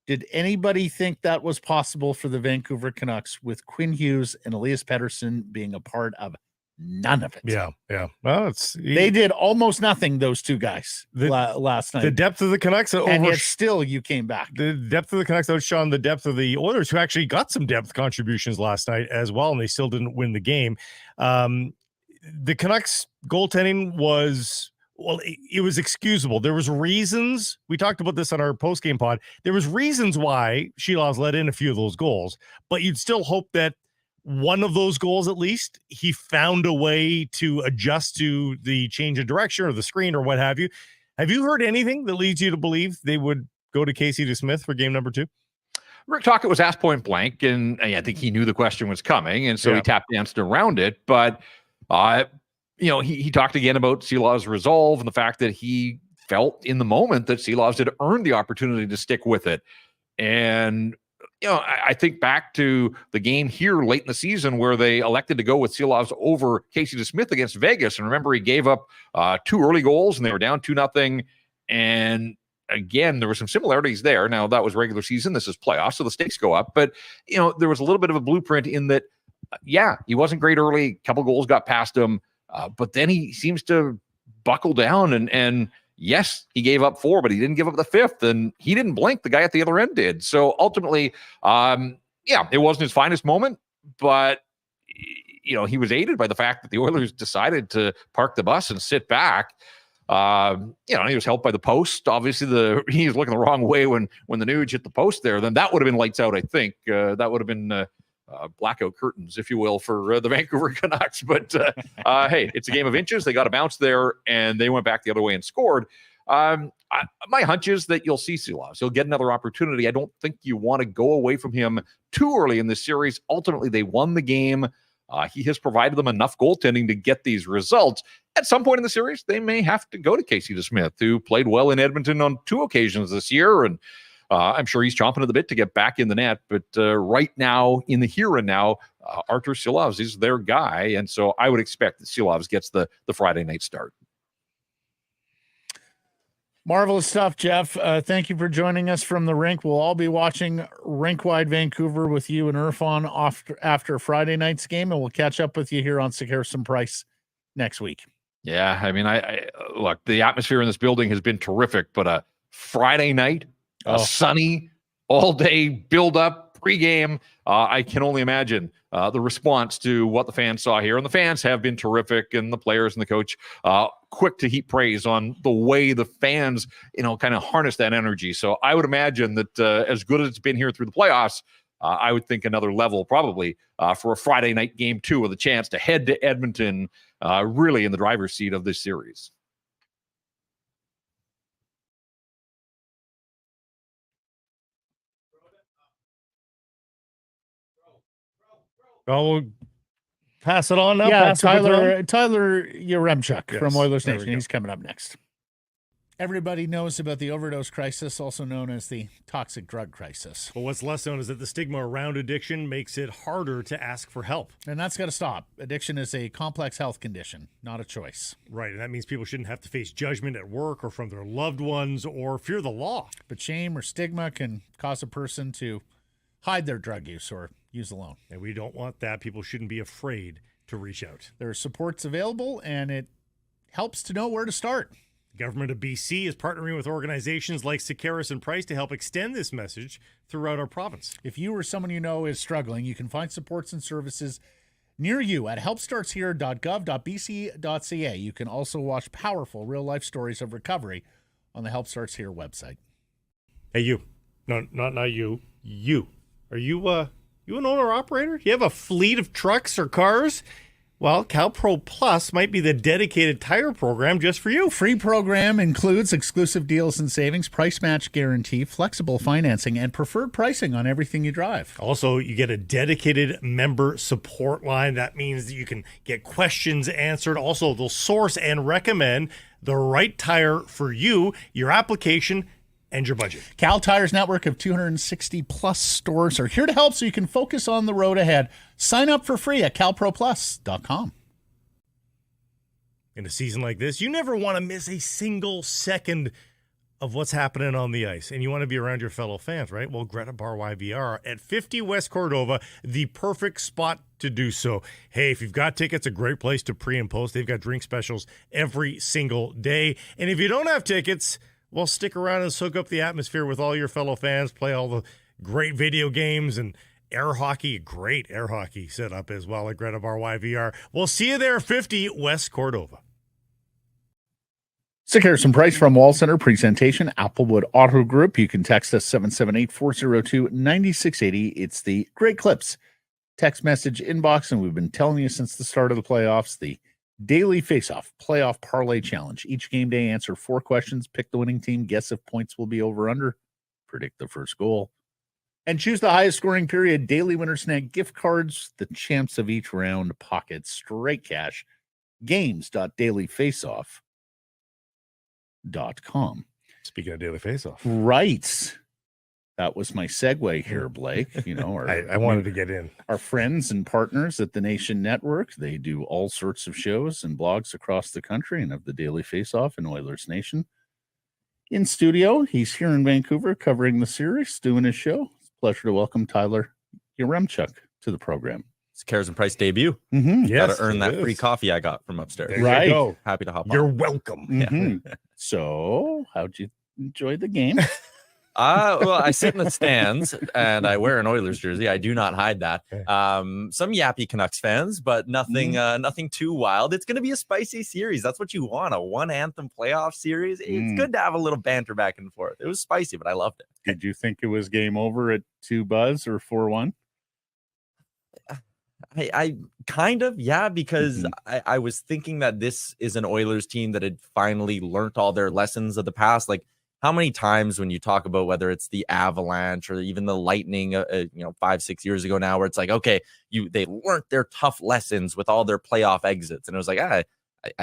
did anybody think that was possible for the Vancouver Canucks with Quinn Hughes and Elias Patterson being a part of none of it? Yeah. Well, they did almost nothing, those two guys, last night. The depth of the Canucks, and yet still you came back. The depth of the Canucks outshone the depth of the Oilers, who actually got some depth contributions last night as well, and they still didn't win the game. The Canucks goaltending was Well, it was excusable. There was reasons. We talked about this on our post-game pod. There was reasons why Silovs let in a few of those goals, but you'd still hope that one of those goals, at least, he found a way to adjust to the change of direction or the screen or what have you. Have you heard anything that leads you to believe they would go to Casey DeSmith for game number 2? Rick Tocchet was asked point blank, and I think he knew the question was coming, and so he tap danced around it. But he talked again about Silovs' resolve and the fact that he felt in the moment that Silovs had earned the opportunity to stick with it. And, I think back to the game here late in the season where they elected to go with Silovs over Casey DeSmith against Vegas. And remember, he gave up 2 early goals and they were down 2-0. And again, there were some similarities there. Now, that was regular season. This is playoffs, so the stakes go up. But, there was a little bit of a blueprint in that, he wasn't great early. A couple goals got past him. But then he seems to buckle down and yes, he gave up 4, but he didn't give up the 5th, and he didn't blink. The guy at the other end did. So ultimately, it wasn't his finest moment, but he was aided by the fact that the Oilers decided to park the bus and sit back. He was helped by the post. Obviously, he was looking the wrong way when the Nuge hit the post there. Then that would have been lights out, I think. That would have been blackout curtains, if you will, for the Vancouver Canucks. But hey, it's a game of inches. They got a bounce there, and they went back the other way and scored. My hunch is that you'll see Silovs. He'll get another opportunity. I don't think you want to go away from him too early in this series. Ultimately, they won the game. He has provided them enough goaltending to get these results. At some point in the series, they may have to go to Casey DeSmith, who played well in Edmonton on 2 occasions this year, and I'm sure he's chomping at the bit to get back in the net. But right now, in the here and now, Arturs Silovs is their guy. And so I would expect that Silovs gets the Friday night start. Marvelous stuff, Jeff. Thank you for joining us from the rink. We'll all be watching Rink-Wide Vancouver with you and Irfan after Friday night's game, and we'll catch up with you here on Sekeres Price next week. Yeah, I mean, I look, the atmosphere in this building has been terrific, but a Friday night, a sunny, all-day build-up, pregame. I can only imagine the response to what the fans saw here. And the fans have been terrific, and the players and the coach quick to heap praise on the way the fans, kind of harness that energy. So I would imagine that as good as it's been here through the playoffs, I would think another level probably for a Friday night game 2 with a chance to head to Edmonton, really in the driver's seat of this series. Oh, we'll pass it on now. Yeah, Tyer Yaremchuk from Oilers Nation. He's coming up next. Everybody knows about the overdose crisis, also known as the toxic drug crisis. Well, what's less known is that the stigma around addiction makes it harder to ask for help. And that's got to stop. Addiction is a complex health condition, not a choice. Right, and that means people shouldn't have to face judgment at work or from their loved ones or fear the law. But shame or stigma can cause a person to hide their drug use or use alone. And we don't want that. People shouldn't be afraid to reach out. There are supports available, and it helps to know where to start. The government of BC is partnering with organizations like Sekeres Price to help extend this message throughout our province. If you or someone you know is struggling, you can find supports and services near you at helpstartshere.gov.bc.ca. You can also watch powerful real-life stories of recovery on the Help Starts Here website. Hey, you. No, not you. You. Are you an owner-operator? You have a fleet of trucks or cars? Well, CalPro Plus might be the dedicated tire program just for you. Free program includes exclusive deals and savings, price match guarantee, flexible financing, and preferred pricing on everything you drive. Also, you get a dedicated member support line. That means that you can get questions answered. Also, they'll source and recommend the right tire for you, your application, and your budget. Cal Tire's network of 260 plus stores are here to help so you can focus on the road ahead. Sign up for free at calproplus.com. In a season like this, you never want to miss a single second of what's happening on the ice, and you want to be around your fellow fans, right? Well, Greta Bar YVR at 50 West Cordova, the perfect spot to do so. Hey, if you've got tickets, a great place to pre and post. They've got drink specials every single day. And if you don't have tickets, well, stick around and soak up the atmosphere with all your fellow fans, play all the great video games and air hockey, great air hockey set up as well at Greta Bar YVR. We'll see you there, 50 West Cordova. Sekeres Price from Wall Center presentation, Applewood Auto Group. You can text us 778-402-9680. It's the Great Clips text message inbox, and we've been telling you since the start of the playoffs, the Daily Faceoff Playoff Parlay Challenge. Each game day, answer 4 questions, pick the winning team, guess if points will be over under, predict the first goal, and choose the highest scoring period. Daily winner snag gift cards, the champs of each round pocket straight cash. Games.dailyfaceoff.com. Speaking of Daily Faceoff. Right. That was my segue here, Blake. You know, I wanted to get in. Our friends and partners at the Nation Network, they do all sorts of shows and blogs across the country and of the Daily Faceoff and Oilers Nation. In studio, he's here in Vancouver covering the series, doing his show. It's a pleasure to welcome Tyer Yaremchuk to the program. It's Sekeres Price debut. Mm-hmm. Yes, Got to earn that is. free coffee I got from upstairs. There Right. you go. Happy to hop You're on. welcome. Mm-hmm. So, how'd you enjoy the game? Well, I sit in the stands and I wear an Oilers jersey. I do not hide that. Some yappy Canucks fans, but nothing too wild. It's going to be a spicy series. That's what you want, a one anthem playoff series. It's good to have a little banter back and forth. It was spicy, but I loved it. Did you think it was game over at 2-buzz or 4-1? I kind of, yeah, because I was thinking that this is an Oilers team that had finally learned all their lessons of the past. Like, how many times when you talk about whether it's the Avalanche or even the Lightning, 5-6 years ago now, where it's like, okay, they learned their tough lessons with all their playoff exits. And it was like, I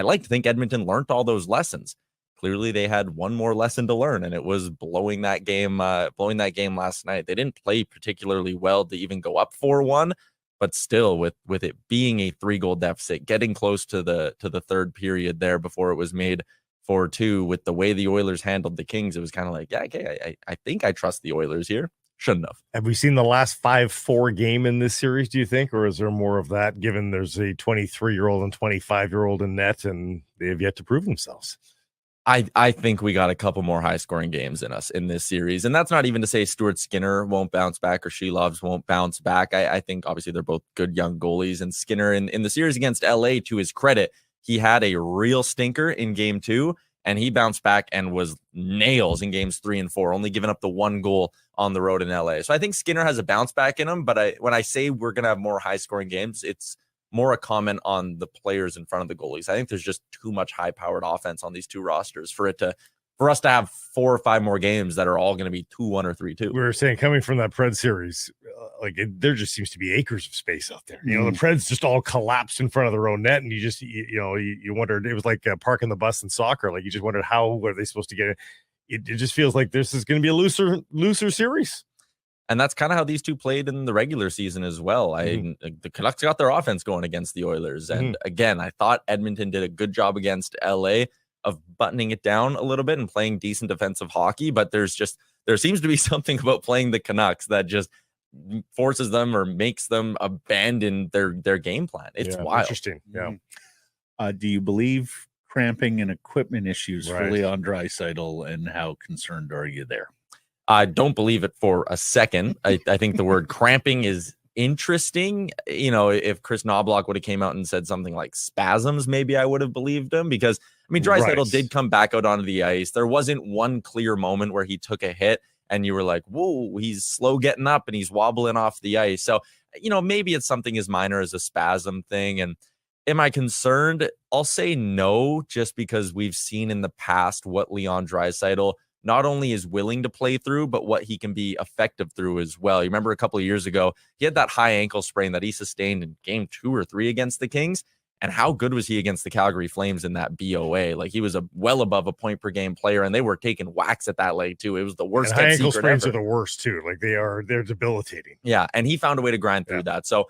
like to think Edmonton learned all those lessons. Clearly they had one more lesson to learn, and it was blowing that game last night. They didn't play particularly well to even go up 4-1, but still with it being a 3-goal deficit, getting close to the third period there before it was made 4-2, with the way the Oilers handled the Kings, it was kind of like, yeah, okay, I think I trust the Oilers here. Shouldn't have. Have we seen the last 5-4 game in this series, do you think? Or is there more of that, given there's a 23-year-old and 25-year-old in net, and they have yet to prove themselves? I think we got a couple more high-scoring games in us in this series. And that's not even to say Stuart Skinner won't bounce back or Silovs won't bounce back. I think, obviously, they're both good young goalies. And Skinner, in the series against LA, to his credit, he had a real stinker in game 2, and he bounced back and was nails in games 3 and 4, only giving up the 1 goal on the road in LA. So I think Skinner has a bounce back in him, but when I say we're going to have more high scoring games, it's more a comment on the players in front of the goalies. I think there's just too much high powered offense on these two rosters for us to have 4 or 5 more games that are all going to be 2-1 or 3-2. We were saying, coming from that Pred series, there just seems to be acres of space out there. You know, the Preds just all collapsed in front of their own net, and you wondered, it was like parking the bus in soccer. Like, you just wondered, how are they supposed to get it? It just feels like this is going to be a looser series. And that's kind of how these two played in the regular season as well. The Canucks got their offense going against the Oilers. And again, I thought Edmonton did a good job against LA of buttoning it down a little bit and playing decent defensive hockey. But there seems to be something about playing the Canucks that just forces them or makes them abandon their game plan. It's wild. Interesting. Yeah. Do you believe cramping and equipment issues for Leon Draisaitl, and how concerned are you there? I don't believe it for a second. I think the word cramping is interesting. You know, if Chris Knobloch would have came out and said something like spasms, maybe I would have believed him, because Draisaitl did come back out onto the ice. There wasn't one clear moment where he took a hit and you were like, whoa, he's slow getting up and he's wobbling off the ice. So, maybe it's something as minor as a spasm thing. And am I concerned? I'll say no, just because we've seen in the past what Leon Draisaitl not only is willing to play through, but what he can be effective through as well. You remember a couple of years ago, he had that high ankle sprain that he sustained in game 2 or 3 against the Kings. And how good was he against the Calgary Flames in that BOA? Like, he was well above a point per game player, and they were taking whacks at that leg too. It was the worst. And high ankle sprains are the worst too. Like, they're debilitating. Yeah, and he found a way to grind through that. So,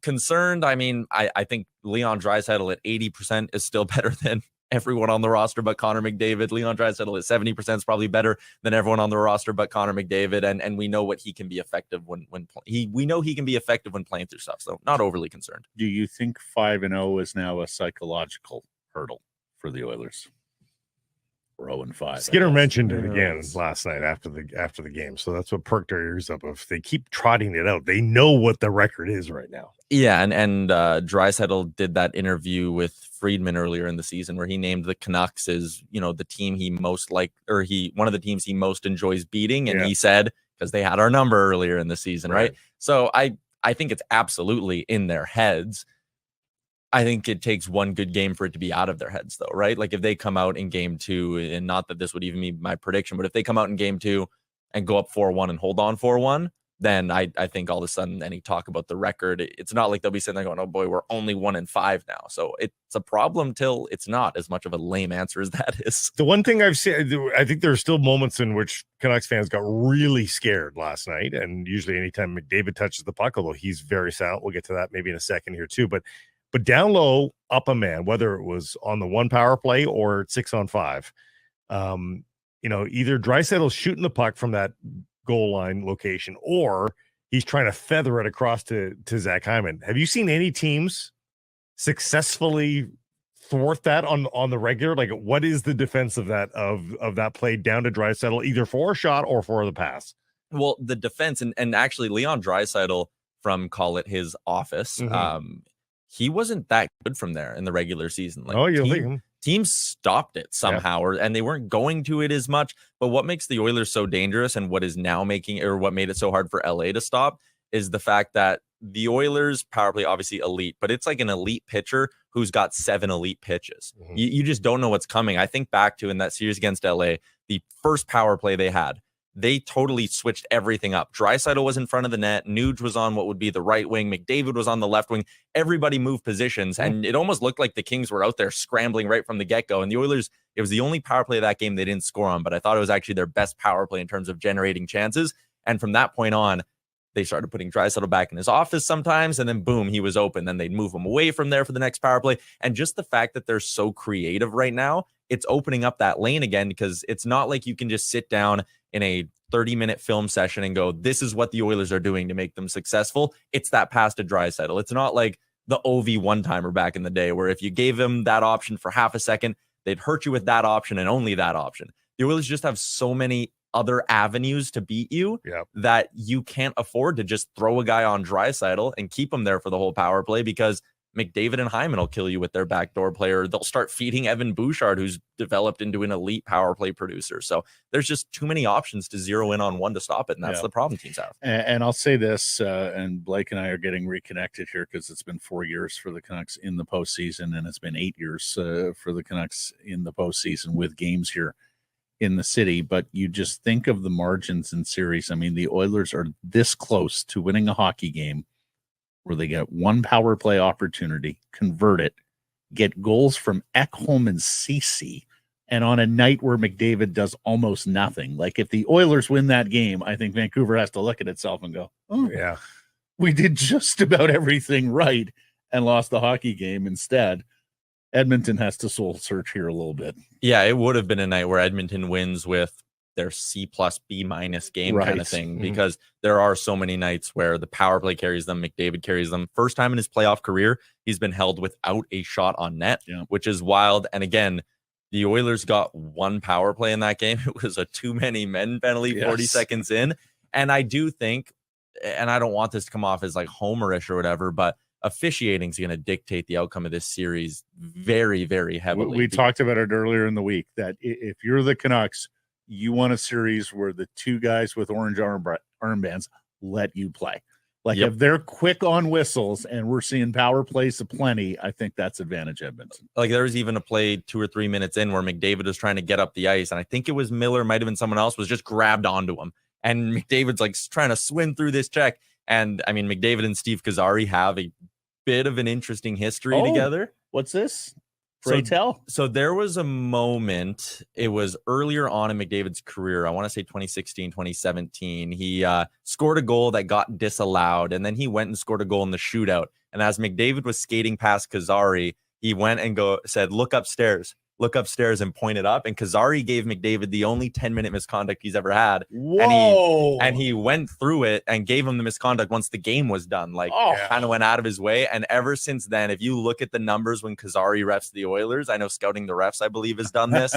concerned. I think Leon Draisaitl at 80% is still better than everyone on the roster but Connor McDavid. Leon Draisaitl at 70% is probably better than everyone on the roster but Connor McDavid, and we know what he can be effective when we know he can be effective when playing through stuff. So not overly concerned. Do you think 5-0 is now a psychological hurdle for the Oilers? We're 0-5. Skinner mentioned it again last night after the game, so that's what perked our ears up. If they keep trotting it out, they know what the record is right now. Yeah, and Draisaitl did that interview with Friedman earlier in the season where he named the Canucks as, the team he most one of the teams he most enjoys beating, and he said because they had our number earlier in the season, right? So I think it's absolutely in their heads. I think it takes one good game for it to be out of their heads, though, right? Like if they come out in game 2, and not that this would even be my prediction, but if they come out in game 2 and go up 4-1 and hold on 4-1, then I think all of a sudden any talk about the record, it's not like they'll be sitting there going, oh boy, we're only 1-5 now. So it's a problem till it's not, as much of a lame answer as that is. The one thing I've seen, I think there are still moments in which Canucks fans got really scared last night. And usually anytime McDavid touches the puck, although he's very silent, we'll get to that maybe in a second here too. But down low, up a man, whether it was on the 1 power play or 6-on-5, either Draisaitl shooting the puck from that goal line location, or he's trying to feather it across to Zach Hyman. Have you seen any teams successfully thwart that on the regular? Like, what is the defense of that play down to Draisaitl, either for a shot or for the pass? Well, the defense and actually Leon Draisaitl from, call it, his office, he wasn't that good from there in the regular season. Like, teams stopped it somehow, and they weren't going to it as much. But what makes the Oilers so dangerous, and what is now what made it so hard for LA to stop, is the fact that the Oilers power play, obviously elite, but it's like an elite pitcher who's got 7 elite pitches. You just don't know what's coming. I think back to in that series against LA, the first power play they had, they totally switched everything up. Draisaitl was in front of the net. Nuge was on what would be the right wing. McDavid was on the left wing. Everybody moved positions, and it almost looked like the Kings were out there scrambling right from the get-go. And the Oilers, it was the only power play of that game they didn't score on, but I thought it was actually their best power play in terms of generating chances. And from that point on, they started putting Draisaitl back in his office sometimes, and then boom, he was open. Then they'd move him away from there for the next power play. And just the fact that they're so creative right now, it's opening up that lane again, because it's not like you can just sit down in a 30-minute film session and go, this is what the Oilers are doing to make them successful. It's that pass to Draisaitl. It's not like the OV one-timer back in the day where if you gave him that option for half a second, they'd hurt you with that option and only that option. The Oilers just have so many other avenues to beat you that you can't afford to just throw a guy on Draisaitl and keep him there for the whole power play, because McDavid and Hyman will kill you with their backdoor player. They'll start feeding Evan Bouchard, who's developed into an elite power play producer. So there's just too many options to zero in on one to stop it. And that's the problem teams have. And I'll say this, and Blake and I are getting reconnected here because it's been 4 years for the Canucks in the postseason, and it's been 8 years for the Canucks in the postseason with games here in the city. But you just think of the margins in series. I mean, the Oilers are this close to winning a hockey game where they get 1 power play opportunity, convert it, get goals from Ekholm and Ceci, and on a night where McDavid does almost nothing. Like, if the Oilers win that game, I think Vancouver has to look at itself and go, oh, yeah, we did just about everything right and lost the hockey game instead. Edmonton has to soul search here a little bit. Yeah, it would have been a night where Edmonton wins with their C+B- game kind of thing, because there are so many nights where the power play carries them, McDavid carries them. First time in his playoff career, he's been held without a shot on net, which is wild. And again, the Oilers got 1 power play in that game. It was a too many men penalty 40 seconds in. And I do think, and I don't want this to come off as like homerish or whatever, but officiating is going to dictate the outcome of this series very, very heavily. We talked about it earlier in the week that if you're the Canucks, you want a series where the 2 guys with orange armbands let you play. Like, if they're quick on whistles and we're seeing power plays aplenty, I think that's advantage Edmonton. Like, there was even a play 2 or 3 minutes in where McDavid was trying to get up the ice, and I think it was Miller, might have been someone else, was just grabbed onto him. And McDavid's like trying to swim through this check. And I mean, McDavid and Steve Kazari have a bit of an interesting history together. What's this? Pray tell. So there was a moment, it was earlier on in McDavid's career, I want to say 2016, 2017. He scored a goal that got disallowed, and then he went and scored a goal in the shootout. And as McDavid was skating past Kazari, he went and said, look upstairs. look upstairs and point it up. And Kazari gave McDavid the only 10-minute misconduct he's ever had. Whoa. And he went through it and gave him the misconduct once the game was done. Like, kind of went out of his way. And ever since then, if you look at the numbers when Kazari refs the Oilers, I know Scouting the Refs, I believe, has done this.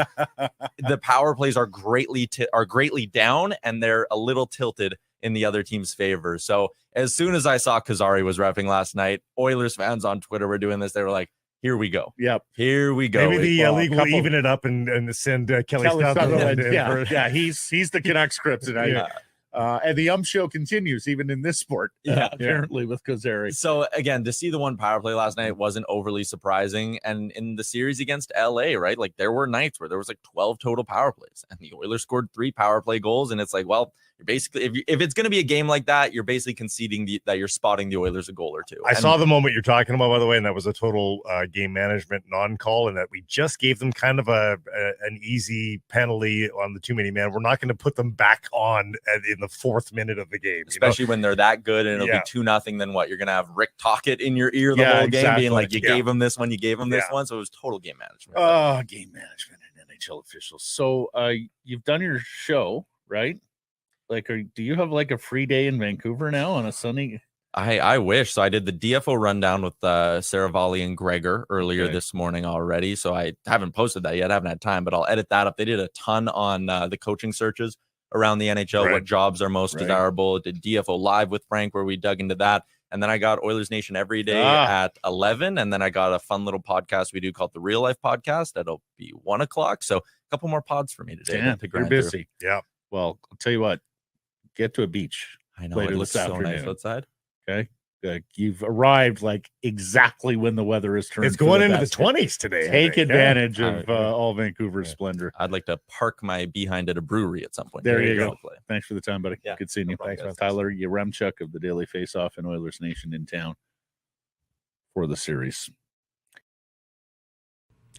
The power plays are greatly down, and they're a little tilted in the other team's favor. So as soon as I saw Kazari was reffing last night, Oilers fans on Twitter were doing this. They were like, here we go. Yep. Here we go. Maybe the league will even it up and send Kelly Sutherland. He's the Canucks script tonight. And the show continues even in this sport, apparently, with Kazari. So, again, to see the one power play last night wasn't overly surprising. And in the series against LA, right, like there were nights where there was like 12 total power plays, and the Oilers scored 3 power play goals. And it's like, well, you're basically, if it's going to be a game like that, you're basically conceding that you're spotting the Oilers a goal or two. I saw the moment you're talking about, by the way, and that was a total game management non-call, and that we just gave them kind of an easy penalty on the too many man. We're not going to put them back on in the 4th minute of the game, especially when they're that good, and it'll be 2-0. Then what? You're going to have Rick Tocchet in your ear the whole game, being like, you gave him this one, you gave him this one. So it was total game management. Game management and NHL officials. So you've done your show, right? Like, do you have like a free day in Vancouver now on a sunny? I wish. So I did the DFO rundown with Saravalli and Gregor earlier this morning already. So I haven't posted that yet. I haven't had time, but I'll edit that up. They did a ton on the coaching searches around the NHL, what jobs are most desirable. Did DFO Live with Frank, where we dug into that. And then I got Oilers Nation every day at 11. And then I got a fun little podcast we do called the Real Life Podcast. That'll be 1 o'clock. So a couple more pods for me today. Damn, you're busy. Through. Yeah. Well, I'll tell you what. Get to a beach. I know. It looks so nice outside. Okay. You've arrived like exactly when the weather is turned. It's going into the 20s today. Take advantage of all Vancouver's splendor. I'd like to park my behind at a brewery at some point. There you go. Thanks for the time, buddy. Yeah, good seeing you. Thanks, man. Tyler Yaremchuk of the Daily Faceoff and Oilers Nation in town for the series.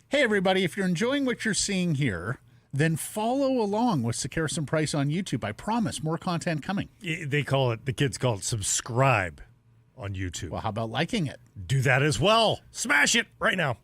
Hey, everybody. If you're enjoying what you're seeing here, then follow along with Sekeres Price on YouTube. I promise more content coming. The kids call it subscribe on YouTube. Well, how about liking it? Do that as well. Smash it right now.